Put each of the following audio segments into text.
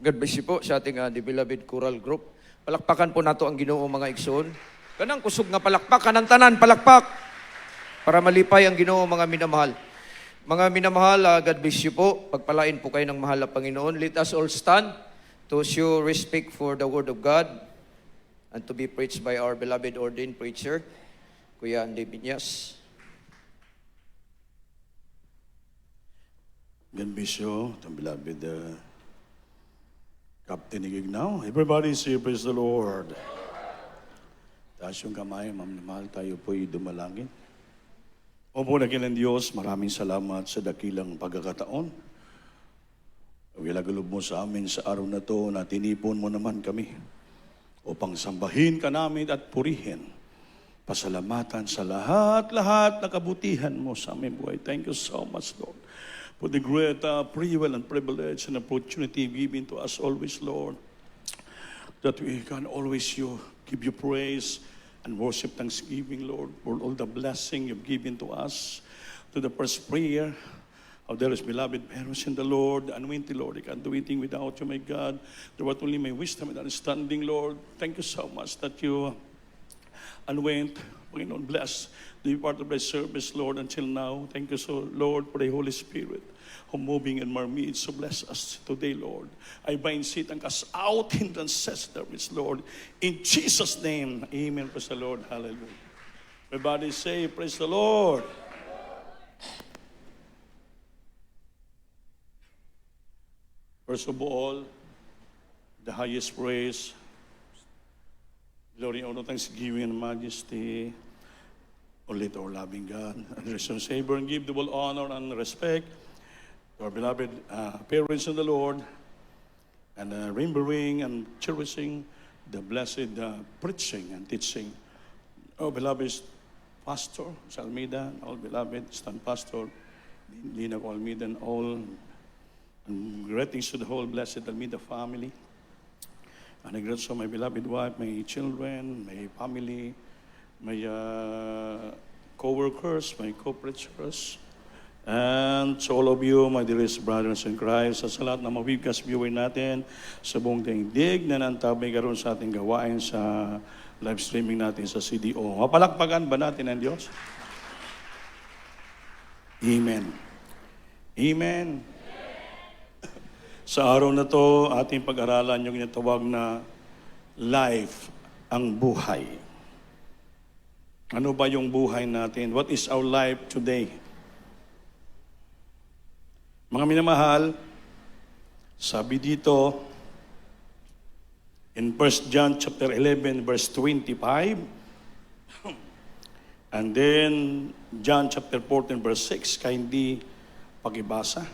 God bless you po sa ating The Beloved Choral Group. Palakpakan po nato ang Ginoo mga igsoon. Kanang kusog nga palakpakan ng tanan, palakpak para malipay ang Ginoo mga minamahal. Mga minamahal, God bless you po. Pagpalain po kayo ng mahal na Panginoon. Let us all stand to show respect for the Word of God and to be preached by our beloved ordained preacher, Kuya Andy Binyas. God bless you, the beloved Captain Igignaw. Everybody say, praise the Lord. Taas yung kamay, mamahal tayo po'y dumalangin. Opo, dakilang Diyos, maraming salamat sa dakilang pagkakataon. Wilagalob mo sa amin sa araw na to na tinipon mo naman kami upang sambahin ka namin at purihin. Pasalamatan sa lahat-lahat na kabutihan mo sa aming buhay. Thank you so much, Lord, for the great free will and privilege and opportunity given to us always, Lord, that we can always give you praise and worship thanksgiving, Lord, for all the blessing you've given to us. To the first prayer of their beloved parents in the Lord, the anointed Lord, I can't do anything without you, my God. There was only my wisdom and understanding, Lord. Thank you so much that you anoint, Panginoon, bless the part of my service, Lord, until now. Thank you so, Lord, for the Holy Spirit who moving in our midst. So bless us today, Lord. I bind Satan, cast out hindrances there is, Lord. In Jesus' name, amen. Praise the Lord. Hallelujah. Everybody say, praise the Lord. First of all, the highest praise, glory, honor, thanksgiving, and majesty, only to our loving God and risen Savior, and give the full honor and respect to our beloved parents in the Lord, and remembering and cherishing the blessed preaching and teaching our beloved Pastor Almeida, all beloved stand Pastor Lina Almeida, and all, and greetings to the whole blessed Almeida family. And I greet also my beloved wife, my children, my family, my co-workers, my co-preachers, and to all of you, my dearest brothers in Christ, sa lahat na mabibigkas viewer natin sa buong daigdig na nantabay karoon sa ating gawain sa live streaming natin sa CDO. Mapalakpakan ba natin ang Diyos? Amen. Amen. Sa araw na to, ating pag-aralan yung tinatawag na life, ang buhay. Ano ba yung buhay natin? What is our life today? Mga minamahal, sabi dito, in 1 John chapter 11, verse 25, and then John chapter 14, verse 6, kaya hindi pakibasa.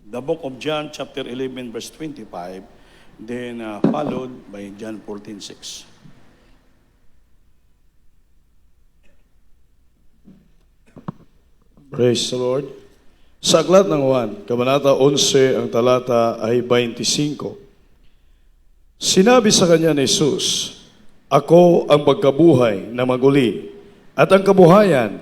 The book of John chapter 11, verse 25, then followed by John 14, 6. Praise the Lord. Sa aklat ng Juan, Kabanata 11, ang talata ay 25. Sinabi sa kanya ni Jesus, ako ang pagkabuhay na maguli, at ang kabuhayan,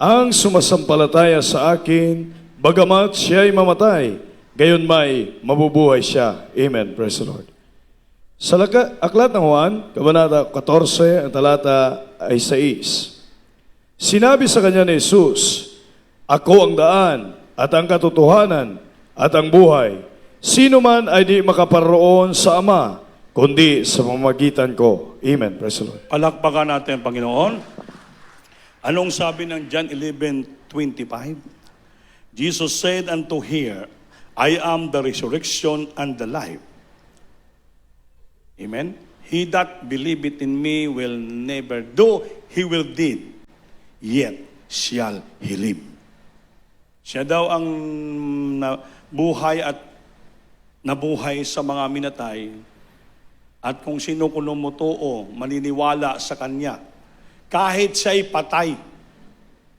ang sumasampalataya sa akin, bagamat siya'y mamatay, gayon may mabubuhay siya. Amen. Praise the Lord. Sa aklat ng Juan, Kabanata 14, ang talata ay 6. Sinabi sa kanya ni Jesus, ako ang daan, at ang katotohanan, at ang buhay. Sino man ay di makaparoon sa Ama, kundi sa pamamagitan ko. Amen. Praise the Lord. Palakpakan natin, Panginoon. Anong sabi ng John 11:25? Jesus said unto her, I am the resurrection and the life. Amen? He that believeth in me will never, though he will dead, yet shall he live. Siya daw ang buhay at nabuhay sa mga minatay, at kung sino kunumutuo, maniniwala sa Kanya, kahit siya'y patay,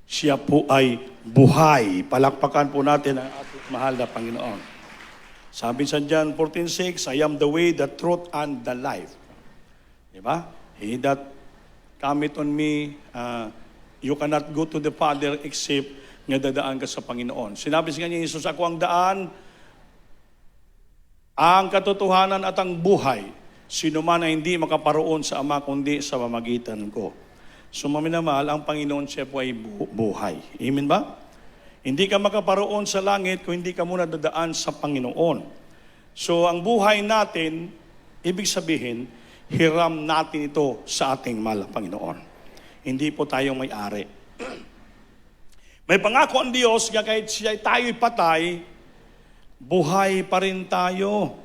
siya po ay buhay. Palakpakan po natin ang ating mahal na Panginoon. Sabi sa John 14:6, I am the way, the truth, and the life. Diba? He that cometh on me, you cannot go to the Father except nga dadaan ka sa Panginoon. Sinabi sa kanya, Jesus, ako ang daan, ang katotohanan at ang buhay. Sino man ay hindi makaparoon sa Ama kundi sa pamamagitan ko. So maminamahal, ang Panginoon siya po ay buhay. Amen ba? Hindi ka makaparoon sa langit kung hindi ka muna dadaan sa Panginoon. So ang buhay natin, ibig sabihin, hiram natin ito sa ating mahal na Panginoon. Hindi po tayo may-ari. May pangako ang Diyos, kaya kahit siya tayo'y patay, buhay pa rin tayo.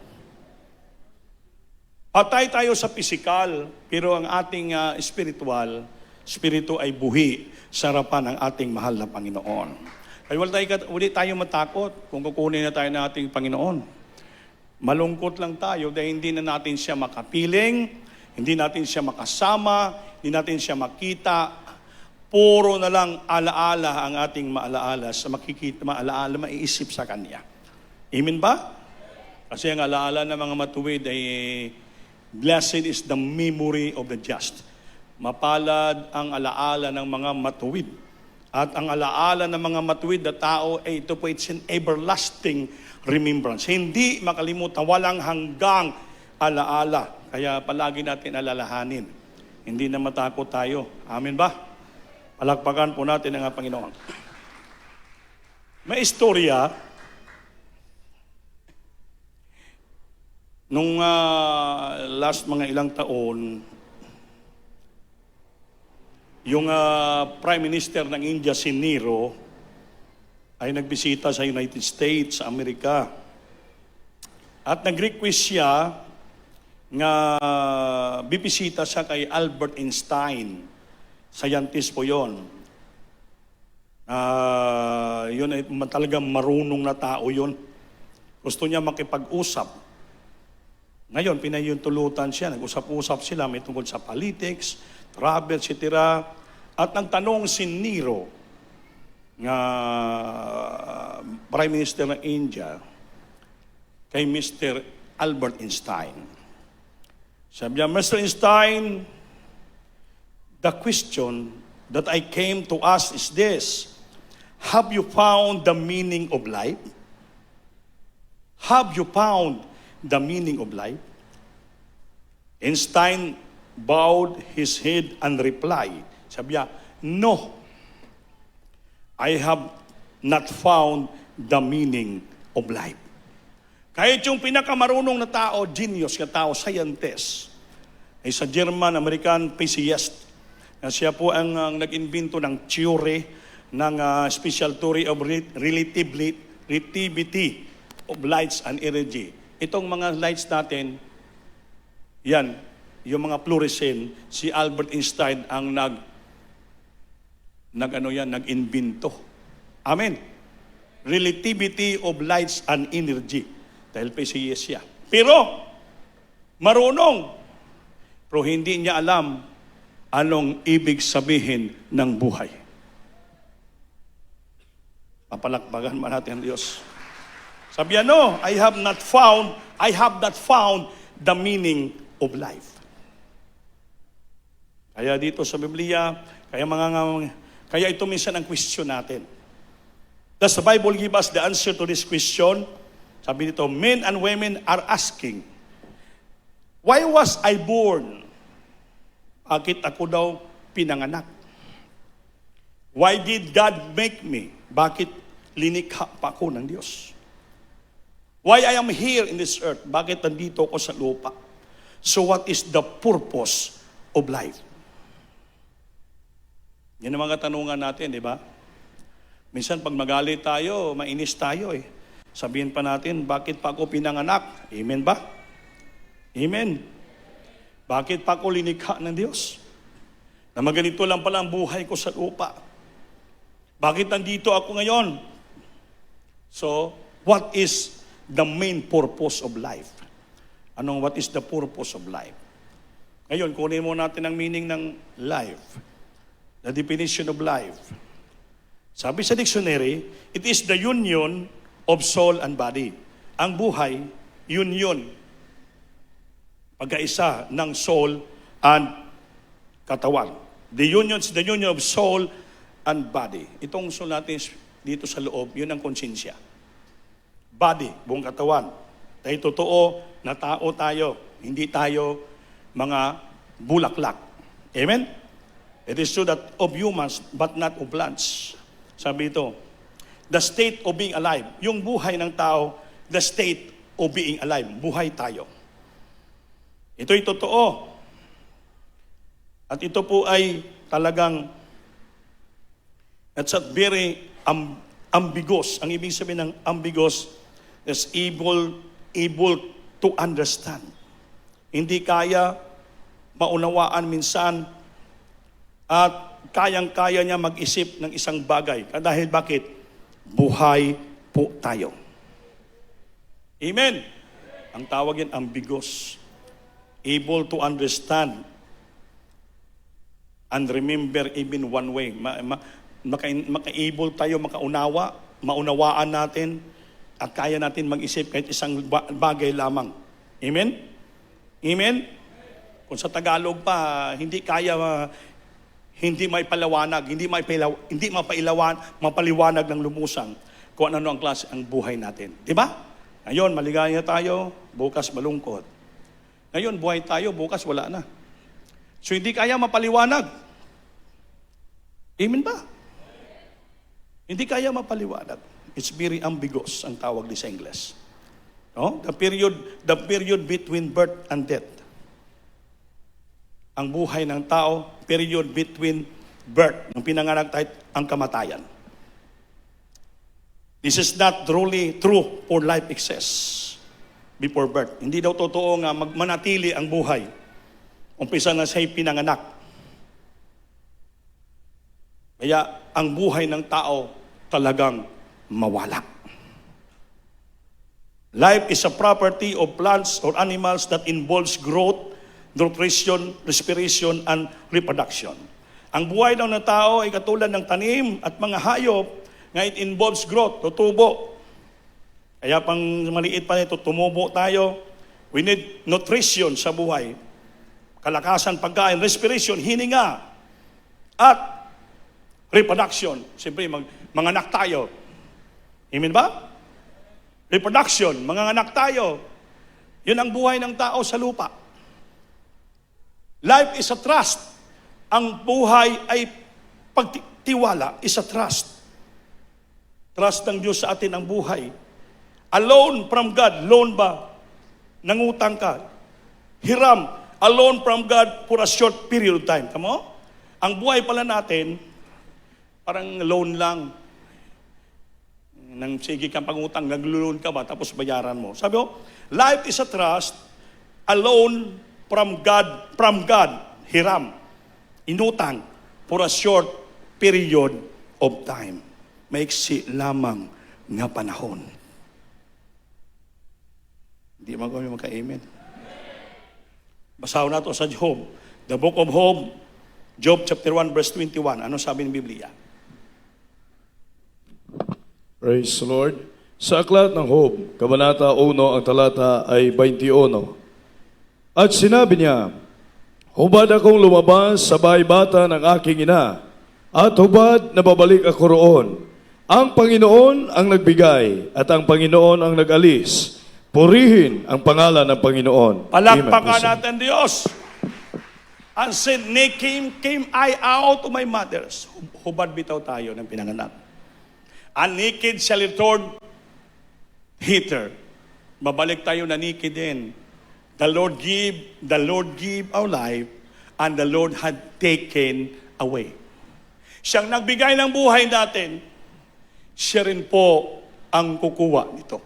Patay tayo sa pisikal, pero ang ating spirito ay buhi sa harapan ng ating mahal na Panginoon. Kaya wala tayo matakot kung kukunin na tayo ng ating Panginoon. Malungkot lang tayo dahil hindi na natin siya makapiling, hindi natin siya makasama, hindi natin siya makita. Puro na lang alaala ang ating maalaala sa maalaala, maiisip sa Kanya. Amen ba? Kasi ang alaala ng mga matuwid ay blessed is the memory of the just. Mapalad ang alaala ng mga matuwid. At ang alaala ng mga matuwid na tao ay ito po, it's an everlasting remembrance. Hindi makalimutan, walang hanggang alaala. Kaya palagi natin alalahanin. Hindi na matakot tayo. Amen ba? Palakpakan po natin ang Panginoon. May istorya nung last mga ilang taon, yung Prime Minister ng India, si Nero, ay nagbisita sa United States, sa Amerika. At nag-request siya nga bibisita siya kay Albert Einstein. Scientist po yun. Yun ay talagang marunong na tao yun. Gusto niya makipag-usap. Ngayon, pinayuntulutan siya. Nag-usap-usap sila. May tungkol sa politics, travel, etc. At nagtanong si Nero, nga Prime Minister ng India, kay Mr. Albert Einstein. Sabi niya, Mr. Einstein, the question that I came to ask is this: have you found the meaning of life? Have you found the meaning of life? Einstein bowed his head and replied. Sabi niya, no, I have not found the meaning of life. Kahit yung pinakamarunong na tao, genius na tao, scientist, ay sa German-American physicist, na siya po ang nag-invento ng theory ng special theory of relativity of lights and energy. Itong mga lights natin, yan, yung mga fluorescent, si Albert Einstein ang nag-invento. Amen. Relativity of lights and energy. Dahil PCS siya. Pero, marunong. Pero hindi niya alam anong ibig sabihin ng buhay. Papalakpakan man natin ang Diyos. Sabi niya, no, I have not found the meaning of life. Kaya dito sa Biblia, kaya ito minsan ang question natin. Does the Bible give us the answer to this question? Sabi dito, men and women are asking, why was I born? Bakit ako daw pinanganak? Why did God make me? Bakit linikha pa ako ng Diyos? Why I am here in this earth? Bakit nandito ako sa lupa? So what is the purpose of life? Yan ang mga tanungan natin, di ba? Minsan pag magalit tayo, mainis tayo eh. Sabihin pa natin, bakit pa ako pinanganak? Amen ba? Amen. Bakit pa ako linikha ng Diyos? Na maganito lang pala ang buhay ko sa lupa. Bakit nandito ako ngayon? So, what is the main purpose of life? What is the purpose of life? Ngayon, kunin mo natin ang meaning ng life. The definition of life. Sabi sa dictionary, it is the union of soul and body. Ang buhay, union. Pagkaisa ng soul and katawan. The union of soul and body. Itong soul natin dito sa loob, yun ang konsensya. Body, buong katawan. Dahil totoo na tao tayo, hindi tayo mga bulaklak. Amen? It is true that of humans, but not of plants. Sabi ito, the state of being alive. Yung buhay ng tao, the state of being alive. Buhay tayo. Ito'y totoo. At ito po ay talagang, it's a very ambiguous. Ang ibig sabihin ng ambiguous is able to understand. Hindi kaya maunawaan minsan at kayang-kaya niya mag-isip ng isang bagay. Dahil bakit? Buhay po tayo. Amen. Ang tawag yan, ambiguous. Able to understand and remember even one way. Maka-able tayo, maunawaan natin, at kaya natin mag-isip kahit isang bagay lamang. Amen? Amen? Kung sa Tagalog pa, hindi kaya, hindi may palawanag, hindi mapaliwanag ng lumusang kung ano ang klase ang buhay natin. Diba? Ngayon, maligaya tayo, bukas malungkot. Ngayon, buhay tayo, bukas wala na. So, hindi kaya mapaliwanag. Amen ba? Hindi kaya mapaliwanag. It's very ambiguous ang tawag di sa English. No? The period between birth and death. Ang buhay ng tao, period between birth, ng pinanganak tayo, ang kamatayan. This is not truly true for life exists before birth. Hindi daw totoo nga manatili ang buhay. Umpisa na siya'y pinanganak. Kaya ang buhay ng tao talagang mawala. Life is a property of plants or animals that involves growth, nutrition, respiration, and reproduction. Ang buhay daw ng tao ay katulad ng tanim at mga hayop nga it involves growth, tutubo. Kaya pang maliit pa nito, tumubo tayo. We need nutrition sa buhay. Kalakasan, pagkain, respiration, hininga, at reproduction. Siyempre, manganak tayo. Amen ba? Reproduction, manganak tayo. Yun ang buhay ng tao sa lupa. Life is a trust. Ang buhay ay pagtiwala, is a trust. Trust ng Diyos sa atin ang buhay. A loan from God. Loan ba? Nangutang ka. Hiram. A loan from God for a short period of time. Come on? Ang buhay pala natin, parang loan lang. Nang sige kang pangutang, nag-loan ka ba, tapos bayaran mo. Sabi ko, life is a trust, a loan from God, hiram, inutang, for a short period of time. Maiksi lamang nga panahon. Hindi man kami magka-amen. Basahin nato sa Job, the book of Job, Job chapter 1 verse 21. Ano sabi ng Biblia? Praise the Lord. Sa aklat ng Job, Kabanata 1, ang talata ay 21. At sinabi niya, hubad akong lumabas sa bahay-bata ng aking ina, at hubad na babalik ako roon. Ang Panginoon ang nagbigay, at ang Panginoon ang nag-alis. Purihin ang pangalan ng Panginoon. Palakpakan natin Diyos. And said, came I out of my mother's. Hubad bitaw tayo ng pinanganak. And naked shall return hither. Babalik tayo na naked din. The Lord give our life, and the Lord had taken away. Siyang nagbigay ng buhay natin, siya rin po ang kukuha nito.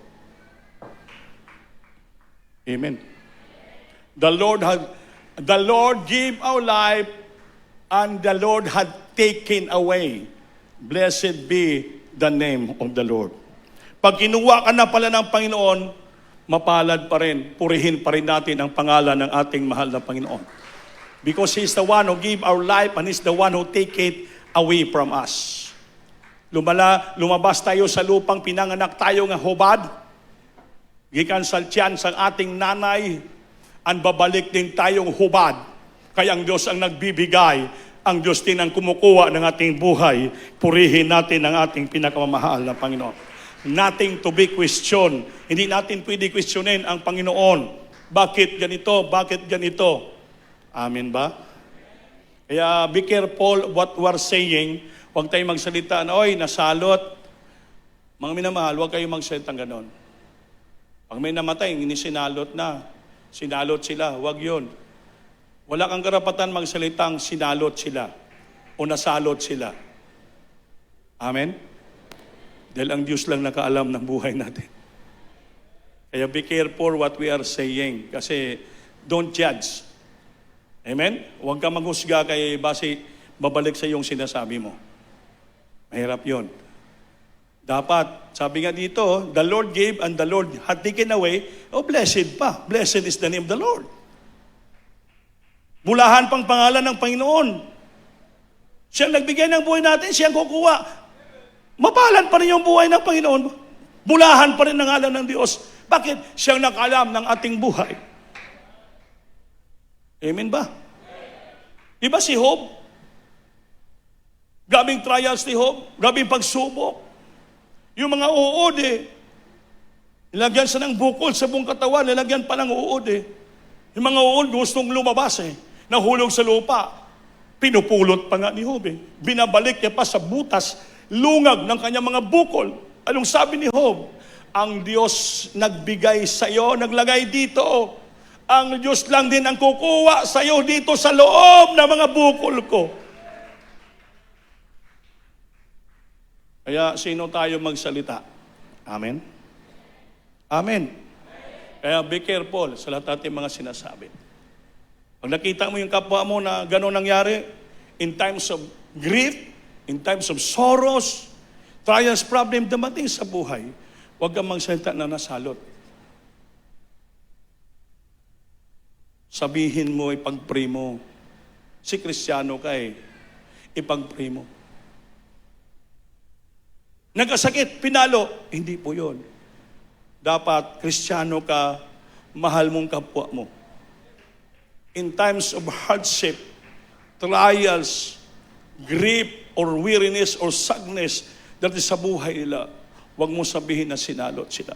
Amen. The Lord give our life, and the Lord had taken away. Blessed be the name of the Lord. Pag kinuha ka na pala ng Panginoon, mapalad pa rin, purihin pa rin natin ang pangalan ng ating mahal na Panginoon. Because He is the one who gave our life, and He is the one who take it away from us. Lumabas tayo sa lupang pinanganak tayo nga hubad, gikan sa tiyan sa ating nanay, ang babalik din tayong hubad. Kaya ang Diyos ang nagbibigay, ang Diyos din ang kumukuha ng ating buhay. Purihin natin ang ating pinakamamahal na Panginoon. nothing to be questioned. Hindi natin pwede questionin ang Panginoon. Bakit ganito? Bakit ganito? Amen ba? Kaya be careful what we're saying. Huwag tayong magsalita na, oy, nasalot. Mga minamahal, huwag kayong magsalita ganon. Pag may namatay, sinasalot na. Sinalot sila. Huwag yun. Wala kang karapatan magsalitang sinalot sila o nasalot sila. Amen? Dahil ang Diyos lang nakaalam ng buhay natin. Kaya be careful what we are saying. Kasi don't judge. Amen? Huwag ka maghusga kay base babalik sa iyong sinasabi mo. Mahirap yun. Dapat, sabi nga dito, the Lord gave and the Lord had taken away. Oh, blessed pa. Blessed is the name of the Lord. Bulahan pang pangalan ng Panginoon. Siyang nagbigay ng buhay natin, siyang kukuha. Mapalan pa rin yung buhay ng Panginoon. Bulahan pa rin ng ngalan ng Diyos. Bakit? Siyang nakaalam ng ating buhay. Amen ba? Diba si Job? Grabing trials ni Job, grabing pagsubok. Yung mga uod nilagyan siya ng bukol sa buong katawan, nilagyan pa ng uod Yung mga uod gustong lumabas nahulog sa lupa. Pinupulot pa nga ni Job Binabalik niya pa sa butas, lungag ng kanyang mga bukol. Anong sabi ni Job? Ang Diyos nagbigay sa iyo, naglagay dito. Ang Diyos lang din ang kukuha sa iyo dito sa loob ng mga bukol ko. Kaya sino tayo magsalita? Amen? Amen. Kaya be careful sa lahat natin mga sinasabi. Pag nakita mo yung kapwa mo na gano'n nangyari, in times of grief, in times of sorrows, trials, problem, dumating sa buhay, huwag kang magsalita na nasalot. Sabihin mo, ipag-pray mo. Si Kristiyano ka ipag-pray mo. Nagkasakit, pinalo. Hindi po yun. Dapat, Kristiyano ka, mahal mong kapwa mo. In times of hardship, trials, grief, or weariness, or sadness, dati sa buhay nila, huwag mo sabihin na sinalot sila.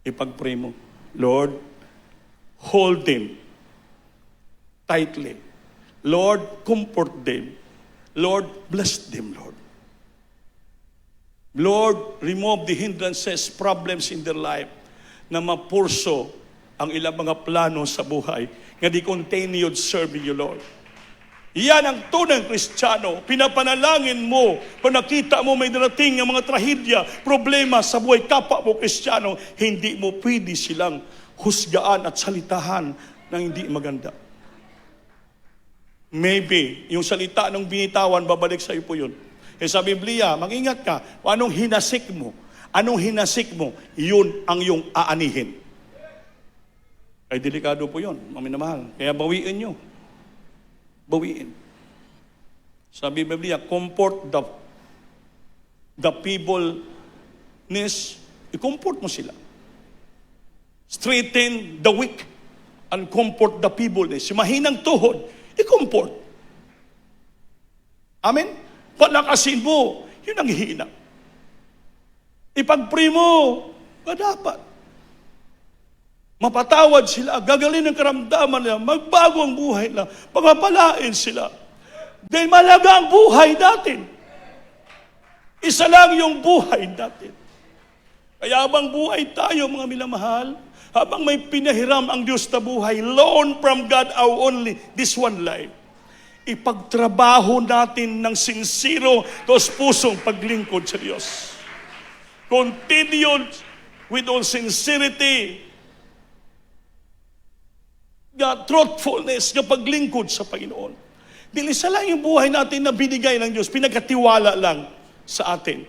Ipag-pray mo, Lord, hold them tightly. Lord, comfort them. Lord, bless them, Lord. Lord, remove the hindrances, problems in their life na mapurso ang ilang mga plano sa buhay nga di continued serving you, Lord. Yan ang tunang Kristiyano. Pinapanalangin mo kung nakita mo may darating ng mga trahedya, problema sa buhay kapwa mo Kristiyano, hindi mo pwede silang husgaan at salitahan ng hindi maganda. Maybe, yung salita ng binitawan, babalik sa iyo po yun. Sa Biblia, mag-ingat ka, anong hinasik mo, yun ang iyong aanihin. Ay delikado po yun, mga minamahal. Kaya bawiin nyo. Bawiin. Sabi Biblia, comfort the feebleness, i-comfort mo sila. Straighten the weak and comfort the feebleness. Si mahinang tuhod, i-comfort. Amen? Palakasin mo, yun ang hina. Ipag-pray mo, dapat. Mapatawad sila, gagalin ang karamdaman nila, magbago ang buhay nila, pagpapalain sila. Dahil malaga ang buhay natin. Isa lang yung buhay natin. Kaya habang buhay tayo, mga minamahal, habang may pinahiram ang Diyos na buhay, loan from God our only, this one life, ipagtrabaho natin ng sincero, tos pusong paglingkod sa Diyos. Continued with all sincerity, truthfulness, na paglingkod sa Panginoon. Dili isa lang yung buhay natin na binigay ng Diyos, pinagkatiwala lang sa atin.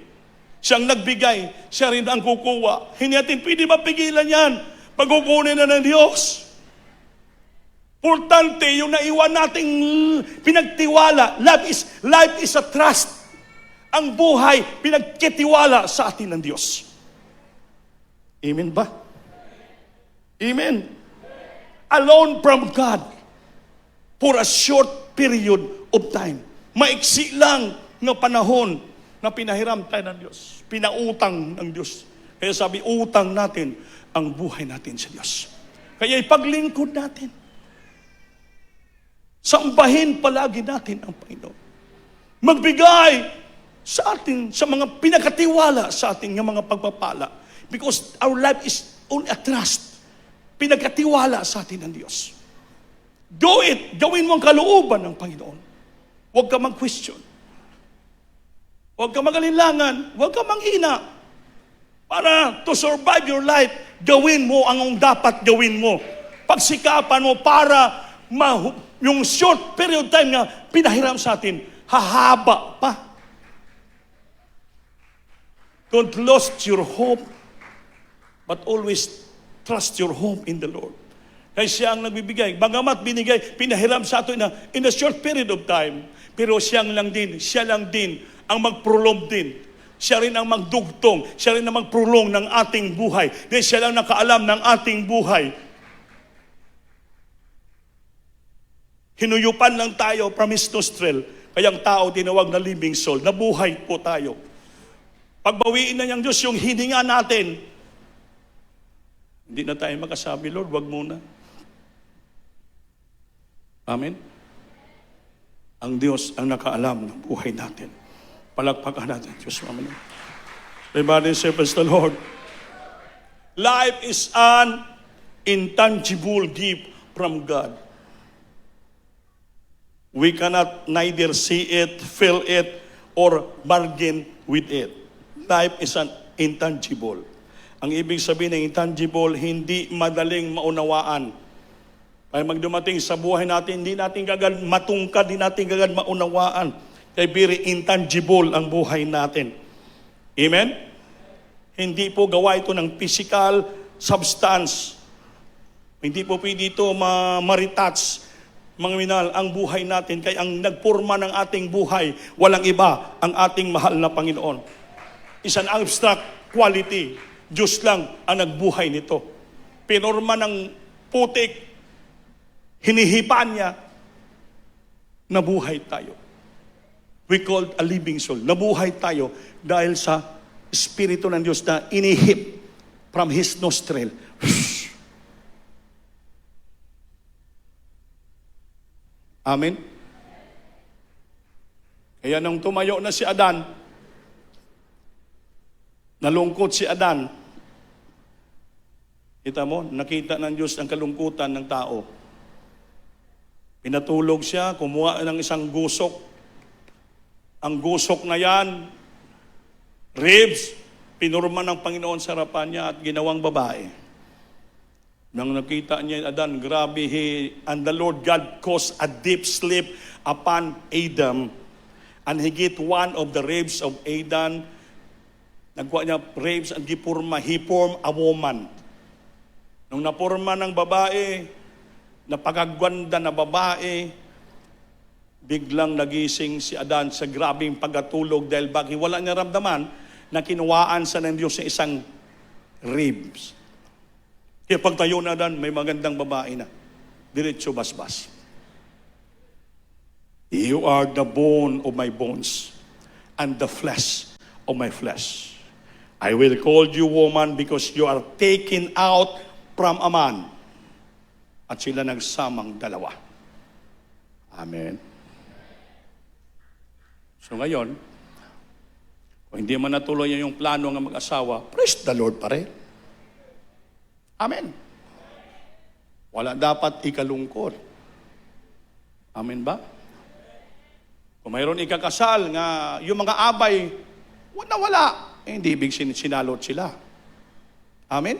Siyang nagbigay, siya rin ang kukuha. Hindi natin pwede mapigilan yan. Pagkukunin na ng Diyos. Importante yung naiwan nating pinagtiwala. Life is a trust. Ang buhay, pinagkitiwala sa atin ng Diyos. Amen ba? Amen. Alone from God for a short period of time. Maiksi lang ng panahon na pinahiram tayo ng Diyos. Pinautang ng Diyos. Kaya sabi, utang natin ang buhay natin sa Diyos. Kaya ipaglingkod natin. Sambahin palagi natin ang Panginoon. Magbigay sa atin, sa mga pinakatiwala sa ating mga pagpapala. Because our life is only a trust. Pinagkatiwala sa atin ng Diyos. Do it. Gawin mo ang kalooban ng Panginoon. Huwag ka mag-question. Huwag ka mag-alinlangan. Huwag ka manghina. Para to survive your life, gawin mo ang dapat gawin mo. Pagsikapan mo para yung short period time na pinahiram sa atin, hahaba pa. Don't lose your hope, but always trust your hope in the Lord. Kaya siya ang nagbibigay. Bagamat binigay, pinahiram sa atin in a short period of time, pero siya lang din ang mag-prolong din. Siya rin ang magdugtong. Siya rin ang magprolong ng ating buhay. Dahil siya lang nakaalam ng ating buhay. Hinuyupan lang tayo from His nostril. Kaya ang tao tinawag na living soul. Nabuhay po tayo. Pagbawiin na niyang Diyos yung hininga natin, hindi na tayo makasabi, Lord, wag muna. Amen? Ang Diyos ang nakaalam ng buhay natin. Palakpakan natin, Diyos. Amen. Everybody say, praise the Lord. Life is an intangible gift from God. We cannot neither see it, feel it, or bargain with it. Life is an intangible. Ang ibig sabihin ng intangible, hindi madaling maunawaan. Kaya magdumating sa buhay natin, hindi natin kagad matungkad, hindi natin kagad maunawaan. Kaya very intangible ang buhay natin. Amen? Hindi po gawa ito ng physical substance. Hindi po pwede ito ma-retouch, mga minal, ang buhay natin. Kaya ang nagporma ng ating buhay, walang iba, ang ating mahal na Panginoon. Is an abstract quality. Diyos lang ang nagbuhay nito. Pinorma ng putik, hinihipan niya, nabuhay tayo. We called a living soul. Nabuhay tayo dahil sa Espiritu ng Diyos na inihip from His nostril. Amen? Kaya nung tumayo na si Adan, nalungkot si Adan, kita mo, nakita ng Diyos ang kalungkutan ng tao. Pinatulog siya, kumuha ng isang gusok. Ang gusok na yan, ribs, pinurma ng Panginoon sa harapan niya at ginawang babae. Nang nakita niya Adan, grabe, and the Lord God caused a deep sleep upon Adam, and He get one of the ribs of Adam. Nagkuha niya ribs and He formed a woman. Nung napurma ng babae, napakagwanda na babae, biglang nagising si Adan sa grabing pagkatulog dahil bakit wala niya ramdaman na kinuwaan sa ng Diyos sa isang ribs. Kaya pagtayo na Adan, may magandang babae na. Diretso basbas. You are the bone of my bones and the flesh of my flesh. I will call you woman because you are taken out from a man. At sila nagsamang dalawa. Amen. So ngayon, kung hindi man natuloy yung plano ng mag-asawa, praise the Lord pa rin. Amen. Wala dapat ikalungkot. Amen ba? Kung mayroon ikakasal nga yung mga abay, wala. Hindi ibig sinalot sila. Amen?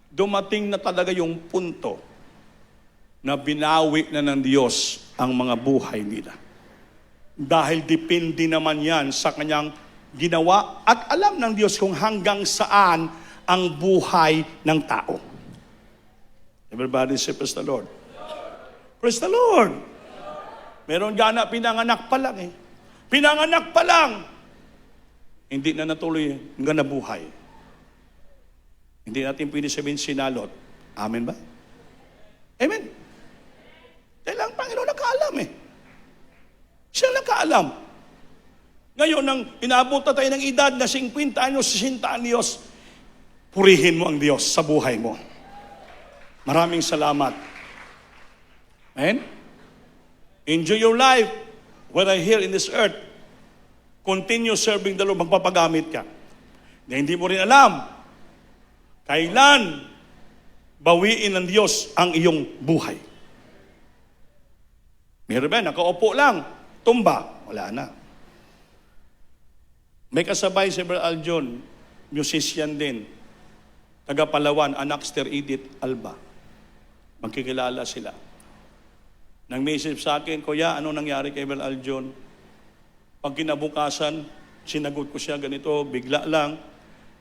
Dumating na talaga yung punto na binawi na ng Diyos ang mga buhay nila. Dahil depende naman yan sa kanyang ginawa at alam ng Diyos kung hanggang saan ang buhay ng tao. Everybody say, praise the Lord. Praise the Lord. Meron gana, pinanganak pa lang eh. Pinanganak pa lang. Hindi na natuloy hanggang nabuhay. Hindi natin pwede sabihin sinalot. Amen ba? Amen. Dahil ang Panginoon nakaalam eh. Siya nakaalam. Ngayon, nang inaabot na tayo ng edad na 50 anyos, 60 anyos, purihin mo ang Diyos sa buhay mo. Maraming salamat. Amen? Enjoy your life while I here in this earth. Continue serving the Lord. Magpapagamit ka. Na hindi mo rin alam kailan bawiin ng Diyos ang iyong buhay. Meron ba? Nakaupo lang. Tumba. Wala na. May kasabay si Brother Aljon, musician din. Taga Palawan, anak Sister Edith Alba. Magkikilala sila. Nang message sa akin, Kuya, ano nangyari kay Brother Aljon? Pag kinabukasan, sinagot ko siya ganito, bigla lang.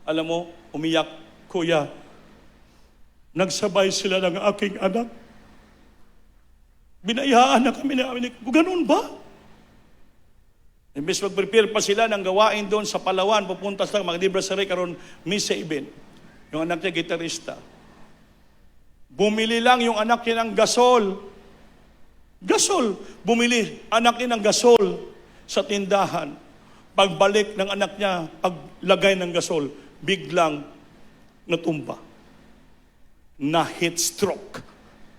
Alam mo, umiyak, Kuya, nagsabay sila ng aking anak. Binayaan na kami namin. Ganun ba? Imbes mag-prepare pa sila ng gawain doon sa Palawan, pupunta sa mga librasary karon misa event. Yung anak niya, gitarista. Bumili lang yung anak niya ng gasol. Gasol. Bumili anak niya ng gasol sa tindahan. Pagbalik ng anak niya, paglagay ng gasol, biglang natumba. Na heat stroke.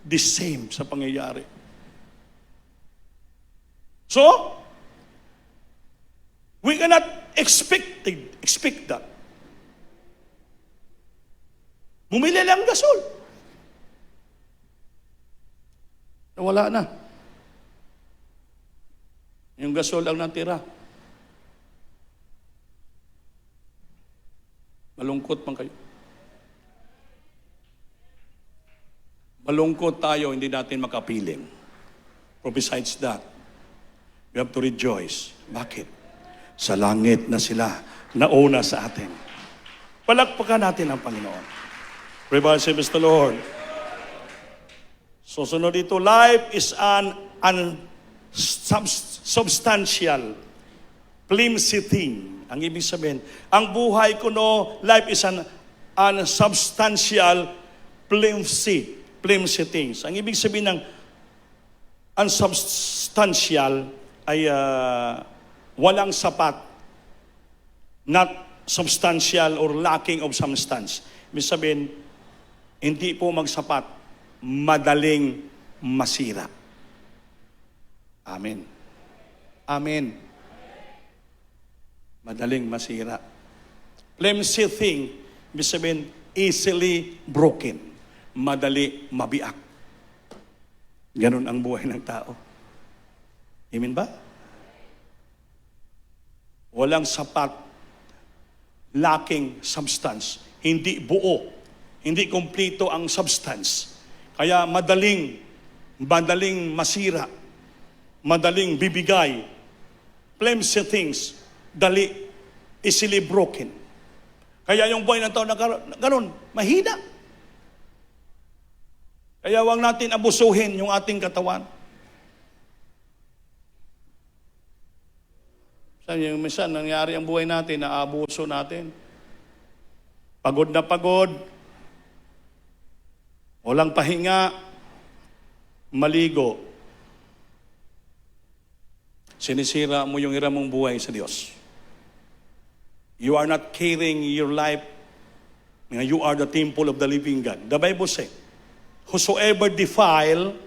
The same sa pangyayari. So, we cannot expect that. Bumili lang gasol. Wala na. Yung gasol ang natira. Malungkot man kayo. Malungkot tayo, hindi natin makapiling. But besides that, we have to rejoice. Bakit? Sa langit na sila, nauna sa atin. Palakpakan natin ang Panginoon. Everybody say, Mr. Lord. So, sunod dito, life is an unsubstantial, flimsy thing. Ang ibig sabihin, ang buhay ko no, life is an unsubstantial, flimsy things. Ang ibig sabihin ng unsubstantial ay walang sapat, not substantial or lacking of substance. Ibig sabihin, hindi po magsapat, madaling masira. Amen. Amen. Madaling masira. Flimsy thing, ibig sabihin, easily broken. Madali mabiak. Ganon ang buhay ng tao. Amen ba? Walang sapat, lacking substance. Hindi buo. Hindi kompleto ang substance. Kaya madaling masira. Madaling bibigay. Flimsy things, dali, easily broken. Kaya yung buhay ng tao na ganon, mahina. Kaya huwag natin abusuhin yung ating katawan. Minsan, nangyari ang buhay natin, naabuso natin. Pagod na pagod, walang pahinga, maligo. Sinisira mo yung hiram mong buhay sa Diyos. You are not carrying your life. You are the temple of the living God. The Bible says, whosoever defile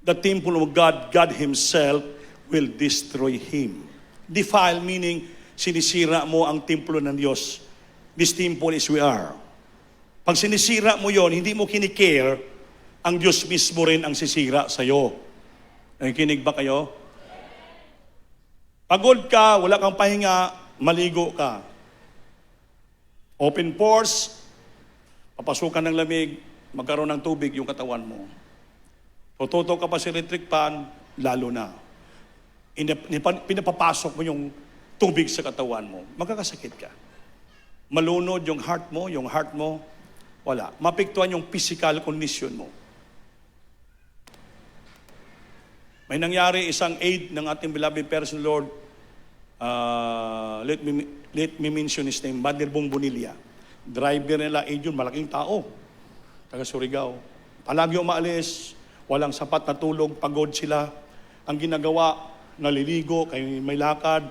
the temple of God, God Himself will destroy him. Defile meaning, sinisira mo ang templo ng Diyos. This temple is we are. Pag sinisira mo yon, hindi mo kinikare, ang Diyos mismo rin ang sisira sa'yo. Nakikinig ba kayo? Pagod ka, wala kang pahinga, maligo ka. Open pores, papasukan ng lamig, magkaroon ng tubig yung katawan mo. Tututo ka pa sa electric pan, lalo na. Pinapapasok mo yung tubig sa katawan mo, magkakasakit ka. Malunod yung heart mo, wala. Mapektuhan yung physical condition mo. May nangyari isang aid ng ating beloved person, Lord. Let me mention his name, Mother Bong Bonilla. Driver nila, aid yun, malaking tao. Taga Surigao. Palagi umaalis, walang sapat na tulog, pagod sila. Ang ginagawa, naliligo, may lakad,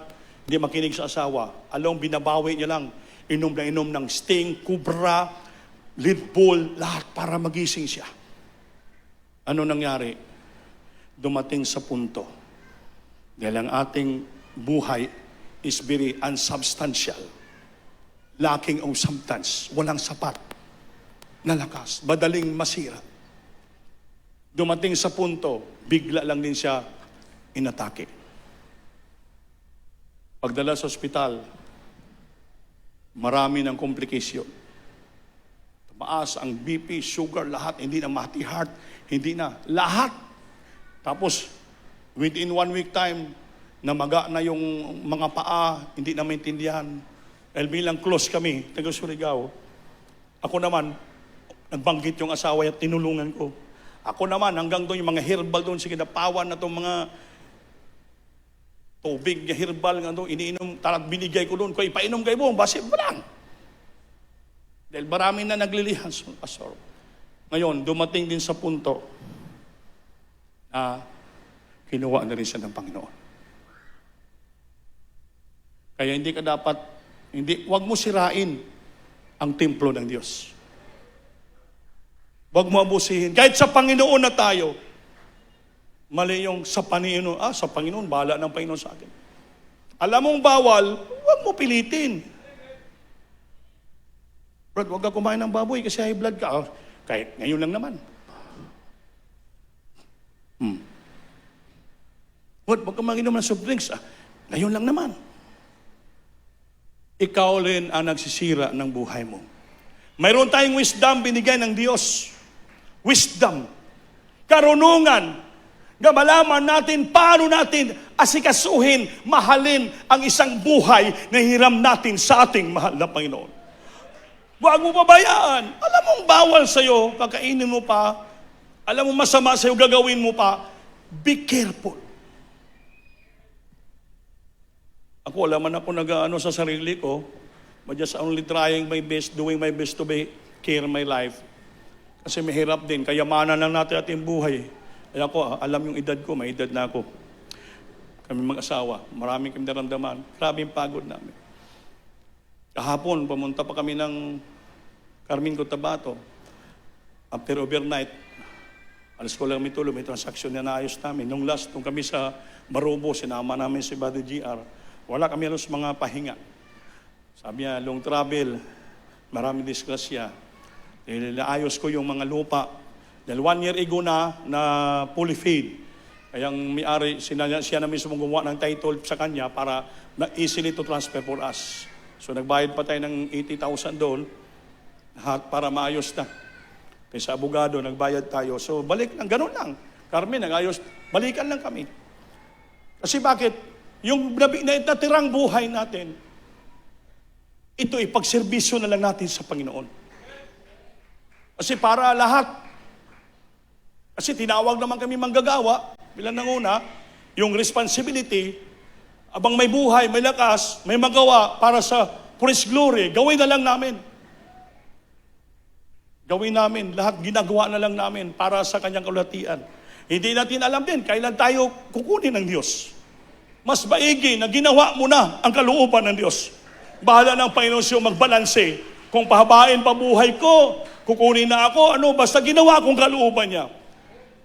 hindi makinig sa asawa. Alam, binabawi niya lang. Inom na inom ng Sting, Cobra, Red Bull, lahat para magising siya. Ano nangyari? Dumating sa punto. Dahil ang ating buhay is very unsubstantial. Lacking of substance. Walang sapat na lakas. Madaling masira. Dumating sa punto, bigla lang din siya inatake. Pagdala sa ospital, marami ng komplikasyon. Tumaas ang BP, sugar, lahat. Hindi na mati heart, hindi na. Lahat. Tapos, within 1 week time, namaga na yung mga paa, hindi na maintindihan. Dahil bilang close kami, taga Surigao, ako naman, nagbanggit yung asawa at tinulungan ko. Ako naman, hanggang doon, yung mga herbal doon, sige, napawan na itong mga tubig, herbal nga doon, iniinom, talag binigay ko doon, kung ipainom kayo mo, basi ba lang? Dahil marami na naglilihas, Pastor. Ngayon, dumating din sa punto na kinuha na rin siya ng Panginoon. Kaya hindi ka dapat, wag mo sirain ang templo ng Diyos. Wag mo abusihin. Kahit sa Panginoon na tayo, mali yung sa Panginoon, sa Panginoon, bahala ng Panginoon sa akin. Alam mong bawal, wag mo pilitin. Brad, wag ka kumain ng baboy kasi high blood ka. Kahit ngayon lang naman. Wag ka mag-inom ng soft drinks. Ngayon lang naman. Ikaw rin ang nagsisira ng buhay mo. Mayroon tayong wisdom binigay ng Diyos. Wisdom. Karunungan. Na malaman natin paano natin asikasuhin, mahalin ang isang buhay na hiram natin sa ating mahal na Panginoon. Huwag mo pabayaan. Alam mong bawal sa'yo, kakainin mo pa. Alam mo masama sa'yo, gagawin mo pa. Be careful. Ako, alam man ako nag-ano sa sarili ko, but just only trying my best, doing my best to care my life. Kasi mahirap din, kayamanan lang natin ating buhay. Kaya ako, alam yung edad ko, may edad na ako. Kami mag-asawa, maraming kami naramdaman. Grabe yung pagod namin. Kahapon, pumunta pa kami ng Carmen Cotabato. After overnight, alas ko lang may tulog, may transaksyon na naayos namin. Nung kami sa Marubo, sinama namin si Buddy GR. Wala kami halos mga pahinga. Sabi niya, long travel, maraming disgrasya. Naayos ko yung mga lupa. Dahil 1 year ago na polyfade. Kaya ang may-ari, siya na mismo gumawa ng title sa kanya para easily to transfer for us. So nagbayad pa tayo ng 80,000 doon para maayos na. Kaya sa abogado, nagbayad tayo. So balik lang, ganun lang. Carmen, nag-ayos, balikan lang kami. Kasi bakit? Yung natirang buhay natin, ito ipagserbisyo na lang natin sa Panginoon. Kasi para lahat, kasi tinawag naman kami manggagawa, bilang nanguna, yung responsibility, abang may buhay, may lakas, may magawa para sa for His glory, gawin na lang namin. Gawin namin, lahat ginagawa na lang namin para sa kanyang kalulatian. Hindi natin alam din, kailan tayo kukunin ng Diyos. Mas maigi na ginawa mo na ang kalooban ng Diyos. Bahala ng Panginoon siyo magbalanse. Kung pahabain pa buhay ko, kukunin na ako, basta ginawa kong kalooban niya.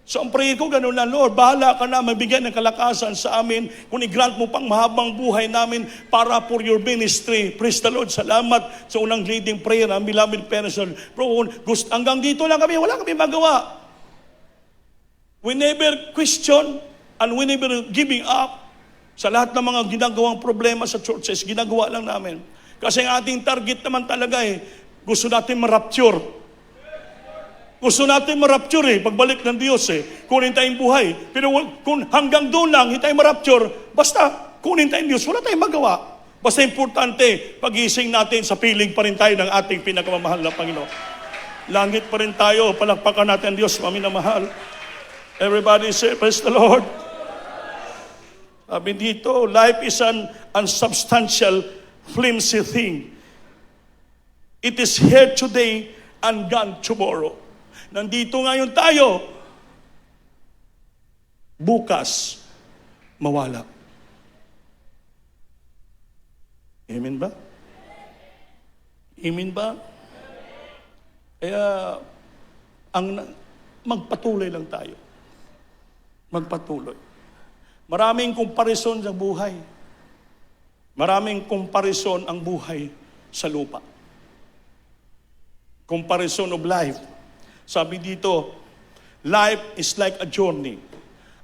So ang prayer ko, ganun lang, Lord, bahala ka na mabigyan ng kalakasan sa amin kung i-grant mo pang mahabang buhay namin para for your ministry. Praise the Lord. Salamat sa unang leading prayer ng beloved person. Bro, hanggang dito lang kami, wala kami magawa. We never question and we never giving up sa lahat ng mga ginagawang problema sa churches. Ginagawa lang namin. Kasi ang ating target naman talaga gusto natin ma-rapture. Gusto natin ma-rapture pagbalik ng Diyos kunin tayong buhay. Pero kung hanggang doon lang, hindi tayo ma-rapture, basta kunin tayong Diyos, wala tayong magawa. Basta importante, pagising natin, sa piling pa rin tayo ng ating pinakamamahal na Panginoon. Langit pa rin tayo, palakpakan natin ang Diyos, mami na mahal. Everybody say, praise the Lord. Sabi dito, life is an unsubstantial, flimsy thing. It is here today and gone tomorrow. Nandito ngayon tayo, bukas, mawala. Amen ba? Amen ba? Kaya, magpatuloy lang tayo. Magpatuloy. Maraming komparison sa buhay. Maraming komparison ang buhay sa lupa. Comparison of life. Sabi dito, life is like a journey.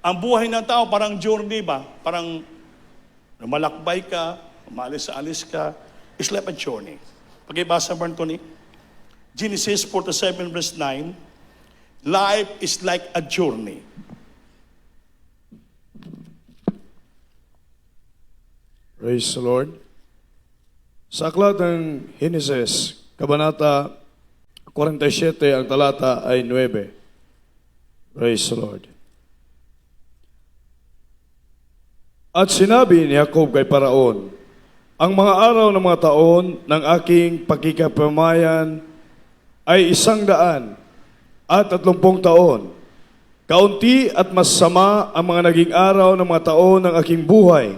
Ang buhay ng tao parang journey ba? Parang lumalakbay ka, umalis-alis ka. It's like a journey. Pagibasa mo ito ni Genesis 47 verse 9, life is like a journey. Praise the Lord. Sa aklat ng Genesis, Kabanata 47, ang talata ay 9. Praise the Lord. At sinabi ni Jacob kay Paraon, ang mga araw ng mga taon ng aking pagkikapamayan ay 130 taon. Kaunti at masama ang mga naging araw ng mga taon ng aking buhay,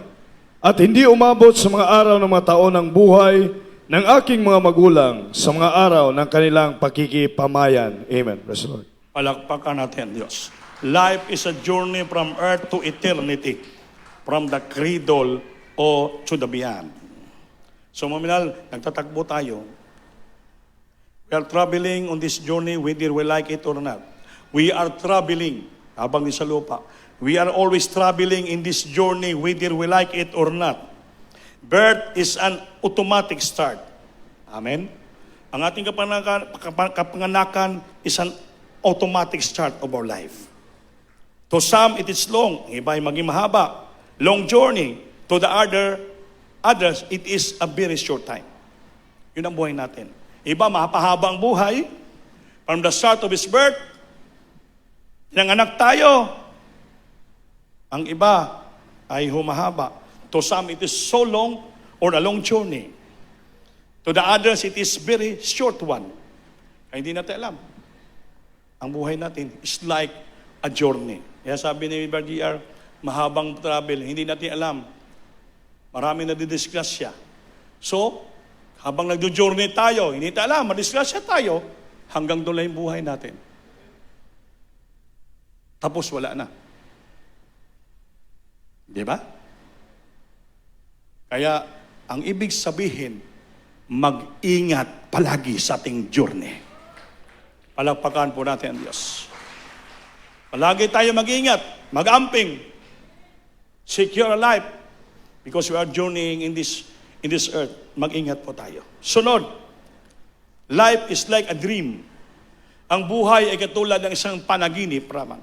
at hindi umabot sa mga araw ng mga taon ng buhay ng aking mga magulang sa mga araw ng kanilang pagkikipamayan. Amen. Praise the Lord. Palakpakan natin, Diyos. Life is a journey from earth to eternity, from the cradle o to the beyond. So, maminal, nagtatakbo tayo. We are traveling on this journey whether we like it or not. We are traveling habang sa lupa. We are always traveling in this journey whether we like it or not. Birth is an automatic start. Amen? Ang ating kapanganakan is an automatic start of our life. To some, it is long. Iba ay maging mahaba. Long journey. To the others, it is a very short time. Yun ang buhay natin. Iba, mahapahaba ang buhay. From the start of his birth, nanganak tayo. Ang iba ay humahaba. To some, it is so long or a long journey. To the others, it is very short one. Kaya hindi natin alam. Ang buhay natin is like a journey. Kaya sabi ni BRGR, mahabang travel, hindi natin alam. Marami na didisgrasya. So, habang nagdo-journey tayo, hindi natin alam, madisgrasya tayo, hanggang doon lang yung buhay natin. Tapos wala na. Di ba? Kaya, ang ibig sabihin, mag-ingat palagi sa ating journey. Palakpakan po natin ang Diyos. Palagi tayo mag-ingat, mag-amping, secure a life, because we are journeying in this earth. Mag-ingat po tayo. Sunod, life is like a dream. Ang buhay ay katulad ng isang panaginip, ramang.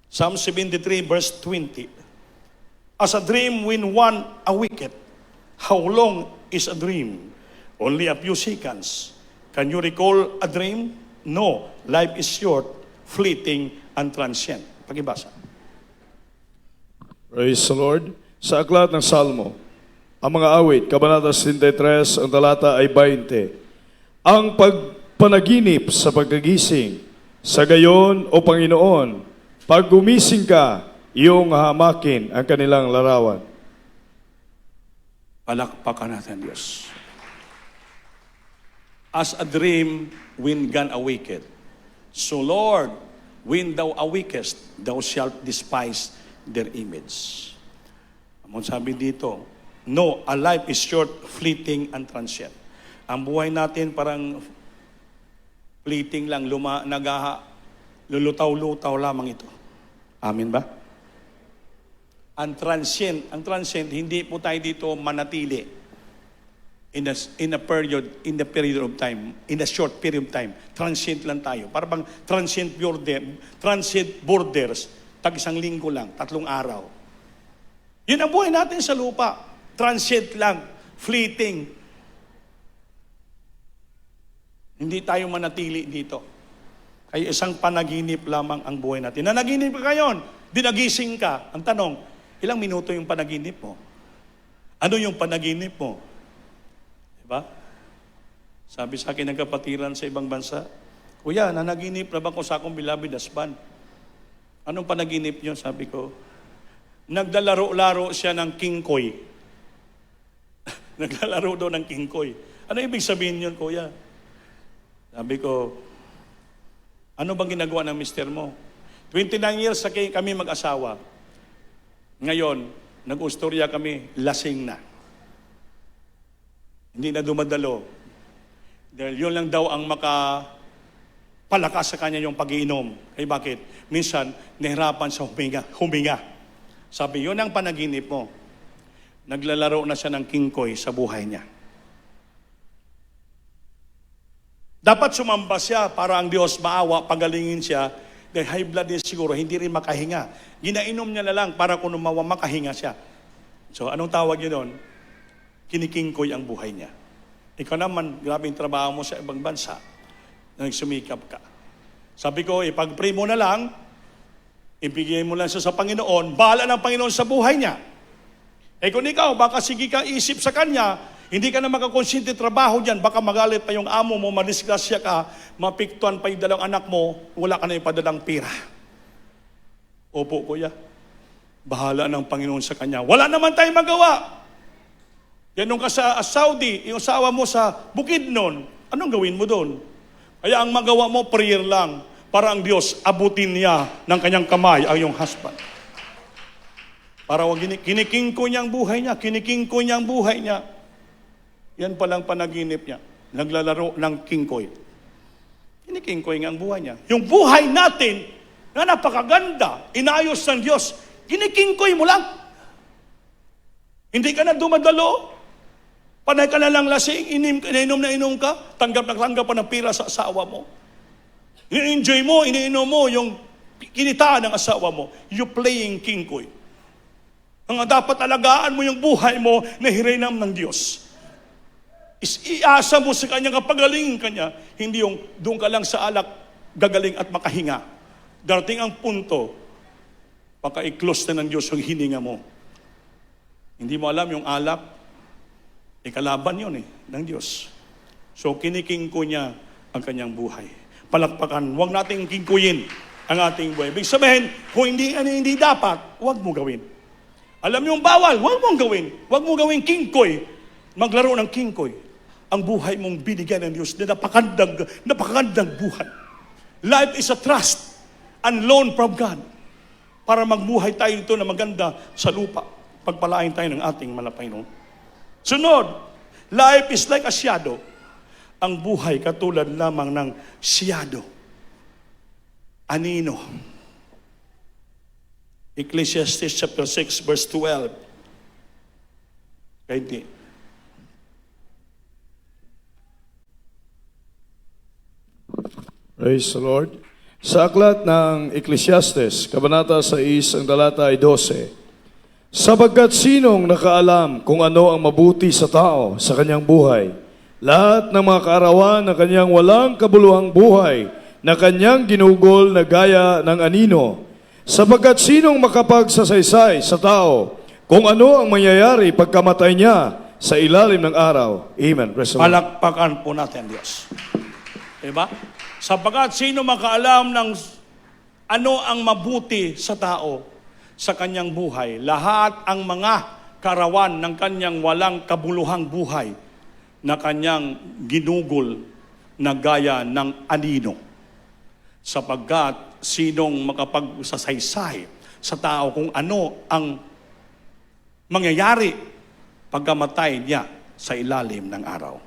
Psalm 73 verse 20. As a dream when one awaketh, how long is a dream? Only a few seconds. Can you recall a dream? No. Life is short, fleeting, and transient. Pagibasa. Praise the Lord. Sa aklat ng Salmo, ang mga awit, Kabanata 63, ang talata ay 20. Ang pagpanaginip sa pagkagising, sa gayon o Panginoon, pag gumising ka, iyong hamakin ang kanilang larawan. Palakpakan natin, Diyos. As a dream when gone awaked. So Lord, when thou awakest, thou shalt despise their image. Amon sabi dito, no, a life is short, fleeting, and transient. Ang buhay natin parang fleeting lang, lulutaw-lutaw lamang ito. Amen ba? Ang transient, hindi po tayo dito manatili in a period of time, in a short period of time. Transient lang tayo. Para bang transient borders, tag isang linggo lang, 3 araw. Yun ang buhay natin sa lupa. Transient lang, fleeting. Hindi tayo manatili dito. Ay isang panaginip lamang ang buhay natin. Nanaginip ka ngayon, dinagising ka. Ang tanong, ilang minuto yung panaginip mo? Ano yung panaginip mo? Diba? Sabi sa akin ng kapatiran sa ibang bansa, Kuya, nanaginip na ba ko sa akong beloved husband? Anong panaginip niyo? Sabi ko, nagdalaro-laro siya ng king koy. Naglalaro daw ng kingkoy. Ano ibig sabihin yun, kuya? Sabi ko, ano bang ginagawa ng mister mo? 29 years kami mag-asawa. Ngayon, nag-ustorya kami, lasing na. Hindi na dumadalo. Dahil yun lang daw ang makapalakas sa kanya yung pag-iinom. Eh bakit? Minsan, nahirapan sa huminga. Sabi, yun ang panaginip mo. Naglalaro na siya ng kingkoy sa buhay niya. Dapat sumamba siya para ang Diyos maawa, pagalingin siya. Dahil high blood din siguro, hindi rin makahinga. Ginainom niya na lang para kung makahinga siya. So, anong tawag yun doon? Kinikingkoy ang buhay niya. Ikaw naman, grabe yung trabaho mo sa ibang bansa. Nagsumikap ka. Sabi ko, ipag-pray mo na lang, ibigay mo lang siya sa Panginoon, bahala ng Panginoon sa buhay niya. Kung ikaw, baka sige ka isip sa Kanya, hindi ka na makakonsinti trabaho dyan, baka magalit pa yung amo mo, madisgrasya ka, mapiktuan pa yung 2 anak mo, wala ka na ipadalang pira. Opo, kuya. Bahala ng Panginoon sa Kanya. Wala naman tayong magawa. Yan nung ka sa Saudi, yung asawa mo sa Bukidnon, anong gawin mo doon? Kaya ang magawa mo, prayer lang, para ang Diyos abutin niya ng kanyang kamay ang iyong husband. Para kinikingko niya ang buhay niya, kinikingko niya ang buhay niya. Yan palang panaginip niya. Naglalaro ng kingkoy. Kinikingkoy nga ang buhay niya. Yung buhay natin, na napakaganda, inayos ng Diyos, kinikingkoy mo lang. Hindi ka na dumadalo. Panay ka na lang lasing, ininom na inom ka, tanggap na tanggap pa ng pira sa asawa mo. Ini-enjoy mo, iniinom mo yung kinitaan ng asawa mo. You playing kingkoy. Ang dapat alagaan mo yung buhay mo na hirinam ng Diyos. Iasa mo sa Kanya, kapagalingin Kanya, hindi yung doon ka lang sa alak, gagaling at makahinga. Darating ang punto, baka i-close na ng Diyos yung hininga mo. Hindi mo alam yung alak, ikalaban yun ng Diyos. So kinikingko niya ang kanyang buhay. Palakpakan, huwag nating kingkuyin ang ating buhay. Ibig sabihin, kung hindi dapat, huwag mo gawin. Alam yung bawal, huwag mong gawin. Huwag mo gawin kingkoy. Maglaro ng kingkoy. Ang buhay mong binigyan ng Diyos na napakagandang buhay. Life is a trust and loan from God. Para magbuhay tayo dito na maganda sa lupa. Pagpalain tayo ng ating Panginoon. Sunod, life is like a shadow. Ang buhay katulad lamang ng shadow. Anino. Ecclesiastes chapter 6 verse 12. Kahit Praise the Lord. Sa aklat ng Ecclesiastes, Kabanata 6, ang talata ay 12. Sapagkat sinong nakaalam kung ano ang mabuti sa tao sa kanyang buhay, lahat ng mga kaarawan ng kanyang walang kabuluhang buhay na kanyang ginugol na gaya ng anino. Sapagkat sinong makapagsasaysay sa tao kung ano ang mangyayari pagkamatay niya sa ilalim ng araw. Amen. Palakpakan po natin Diyos. Diba? Sapagkat sino makaalam ng ano ang mabuti sa tao sa kanyang buhay, lahat ang mga karawan ng kanyang walang kabuluhang buhay na kanyang ginugol na gaya ng anino. Sapagkat sinong makapagsasaysay sa tao kung ano ang mangyayari pagkamatay niya sa ilalim ng araw.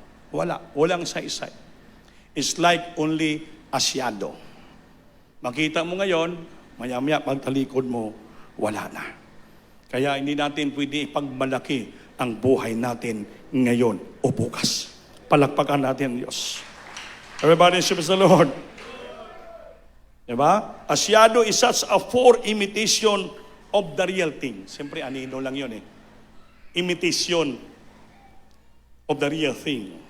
Walang saysay. It's like only a shadow. Makita mo ngayon, maya-maya pagtalikod mo, wala na. Kaya hindi natin pwede ipagmalaki ang buhay natin ngayon o bukas. Palakpakan natin Diyos. Everybody praise the Lord. Diba? A shadow is such a imitation of the real thing. Siyempre, anino lang yun Imitation of the real thing.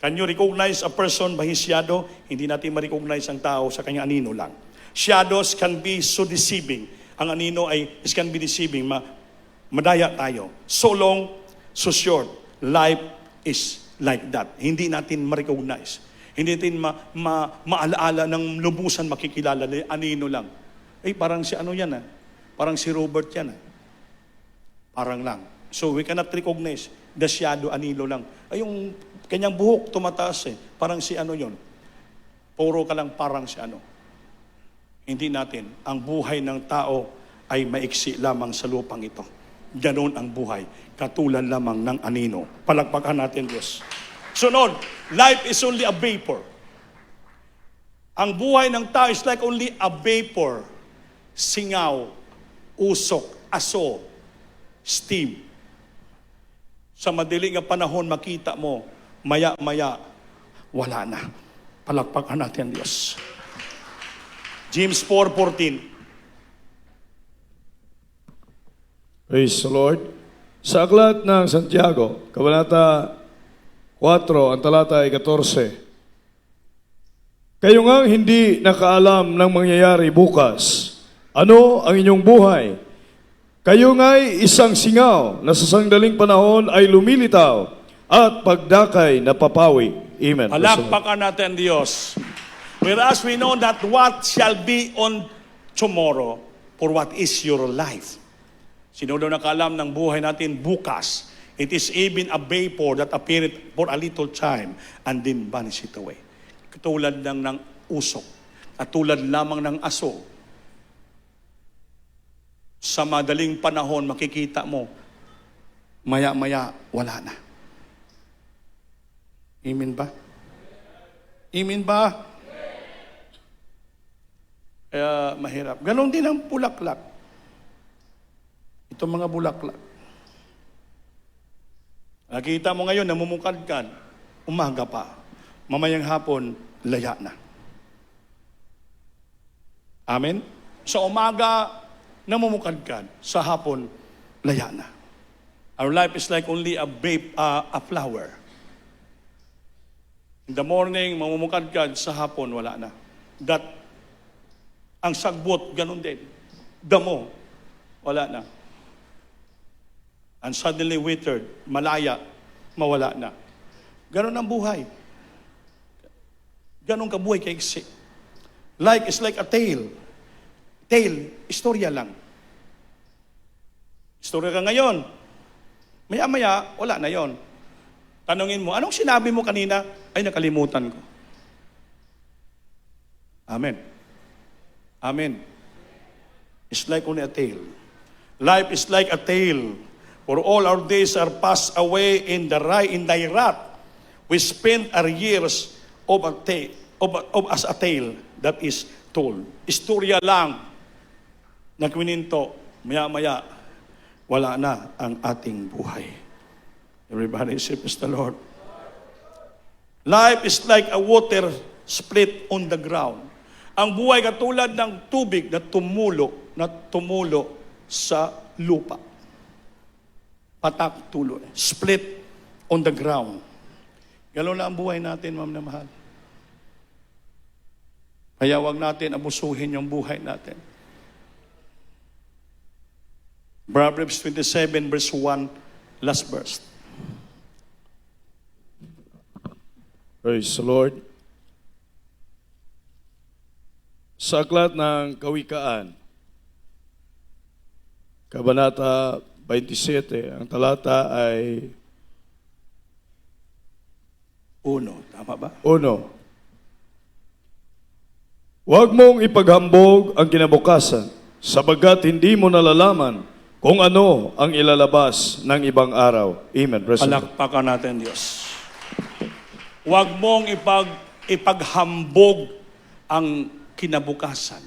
Can you recognize a person by his shadow? Hindi natin ma-recognize ang tao sa kanyang anino lang. Shadows can be so deceiving. Ang anino it can be deceiving. Madaya tayo. So long, so short. Life is like that. Hindi natin ma-recognize. Hindi natin maalaala ng lubusan makikilala. Anino lang. Parang si ano yan Parang si Robert yan Parang lang. So we cannot recognize the shadow, anilo lang. Ay, yung kanyang buhok tumataas eh. Parang si ano yon. Puro ka lang parang si ano. Hindi natin. Ang buhay ng tao ay maiksi lamang sa lupang ito. Ganon ang buhay. Katulad lamang ng anino. Palakpakan natin, Diyos. Sunod, life is only a vapor. Ang buhay ng tao is like only a vapor. Singaw, usok, aso, steam. Sa madaling na panahon, makita mo, maya-maya, wala na. Palakpakan natin, Diyos. James 4:14. Praise the Lord. Sa aklat ng Santiago, Kabanata 4, ang talata ay 14. Kayo nga hindi nakaalam ng mangyayari bukas. Ano ang inyong buhay? Kayo nga'y isang singaw na sa sangdaling panahon ay lumilitaw at pagdakay napapawi. Amen. Palakpakan natin, Diyos. Whereas we know that what shall be on tomorrow, for what is your life. Sino daw nakaalam ng buhay natin bukas? It is even a vapor that appeareth for a little time and then vanisheth away. Katulad lang ng usok. Katulad lamang ng aso. Sa madaling panahon, makikita mo, maya-maya, wala na. Amen ba? Amen ba? Kaya mahirap. Ganon din ang bulaklak. Itong mga bulaklak. Nakita mo ngayon, namumukadkad, umaga pa. Mamayang hapon, laya na. Amen? Sa umaga, namumukadkad. Sa hapon, laya na. Our life is like only a flower. In the morning, mamumukadkad. Sa hapon, wala na. Ang sagbot, ganun din. Damo, wala na. And suddenly withered, malaya, mawala na. Ganun ang buhay. Ganun ka buhay kaiksi. Life is like a tale. Tale, istorya lang. Istorya ka ngayon. Maya-maya, wala na yon. Tanungin mo, anong sinabi mo kanina? Ay, nakalimutan ko. Amen. Amen. It's like only a tale. Life is like a tale. For all our days are passed away in thy wrath. We spend our years as a tale that is told. Istorya lang na kwininto, maya-maya, wala na ang ating buhay. Everybody say, praise the Lord. Life is like a water split on the ground. Ang buhay katulad ng tubig na tumulo sa lupa. Patak, tulo. Split on the ground. Gano'n na ang buhay natin, ma'am na mahal. Kaya wag natin abusuhin yung buhay natin. Proverbs 27 verse 1, last verse. Praise the Lord. Sa aklat ng Kawikaan, Kabanata 27, ang talata ay 1, tama ba? 1. Huwag mong ipaghambog ang kinabukasan, sabagat hindi mo nalalaman kung ano ang ilalabas ng ibang araw. Amen. Palakpakan natin, Diyos. Huwag mong ipaghambog ang kinabukasan,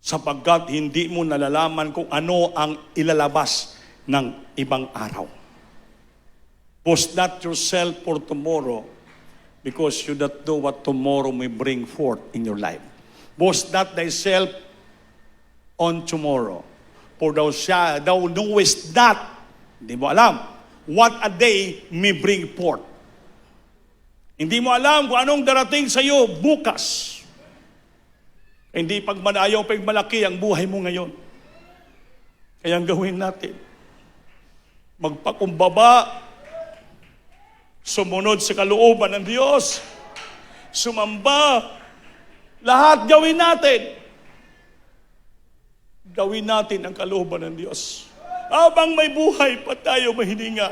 sapagkat hindi mo nalalaman kung ano ang ilalabas ng ibang araw. Boast not yourself for tomorrow, because you don't know what tomorrow may bring forth in your life. Boast not thyself on tomorrow, for thou knowest not, hindi mo alam, what a day may bring forth. Hindi mo alam kung anong darating sa iyo bukas. Hindi pagmanayaw, pagmalaki ang buhay mo ngayon. Kaya ang gawin natin, magpakumbaba, sumunod sa kalooban ng Diyos, sumamba, lahat gawin natin. Gawin natin ang kalooban ng Diyos. Habang may buhay pa tayo mahininga,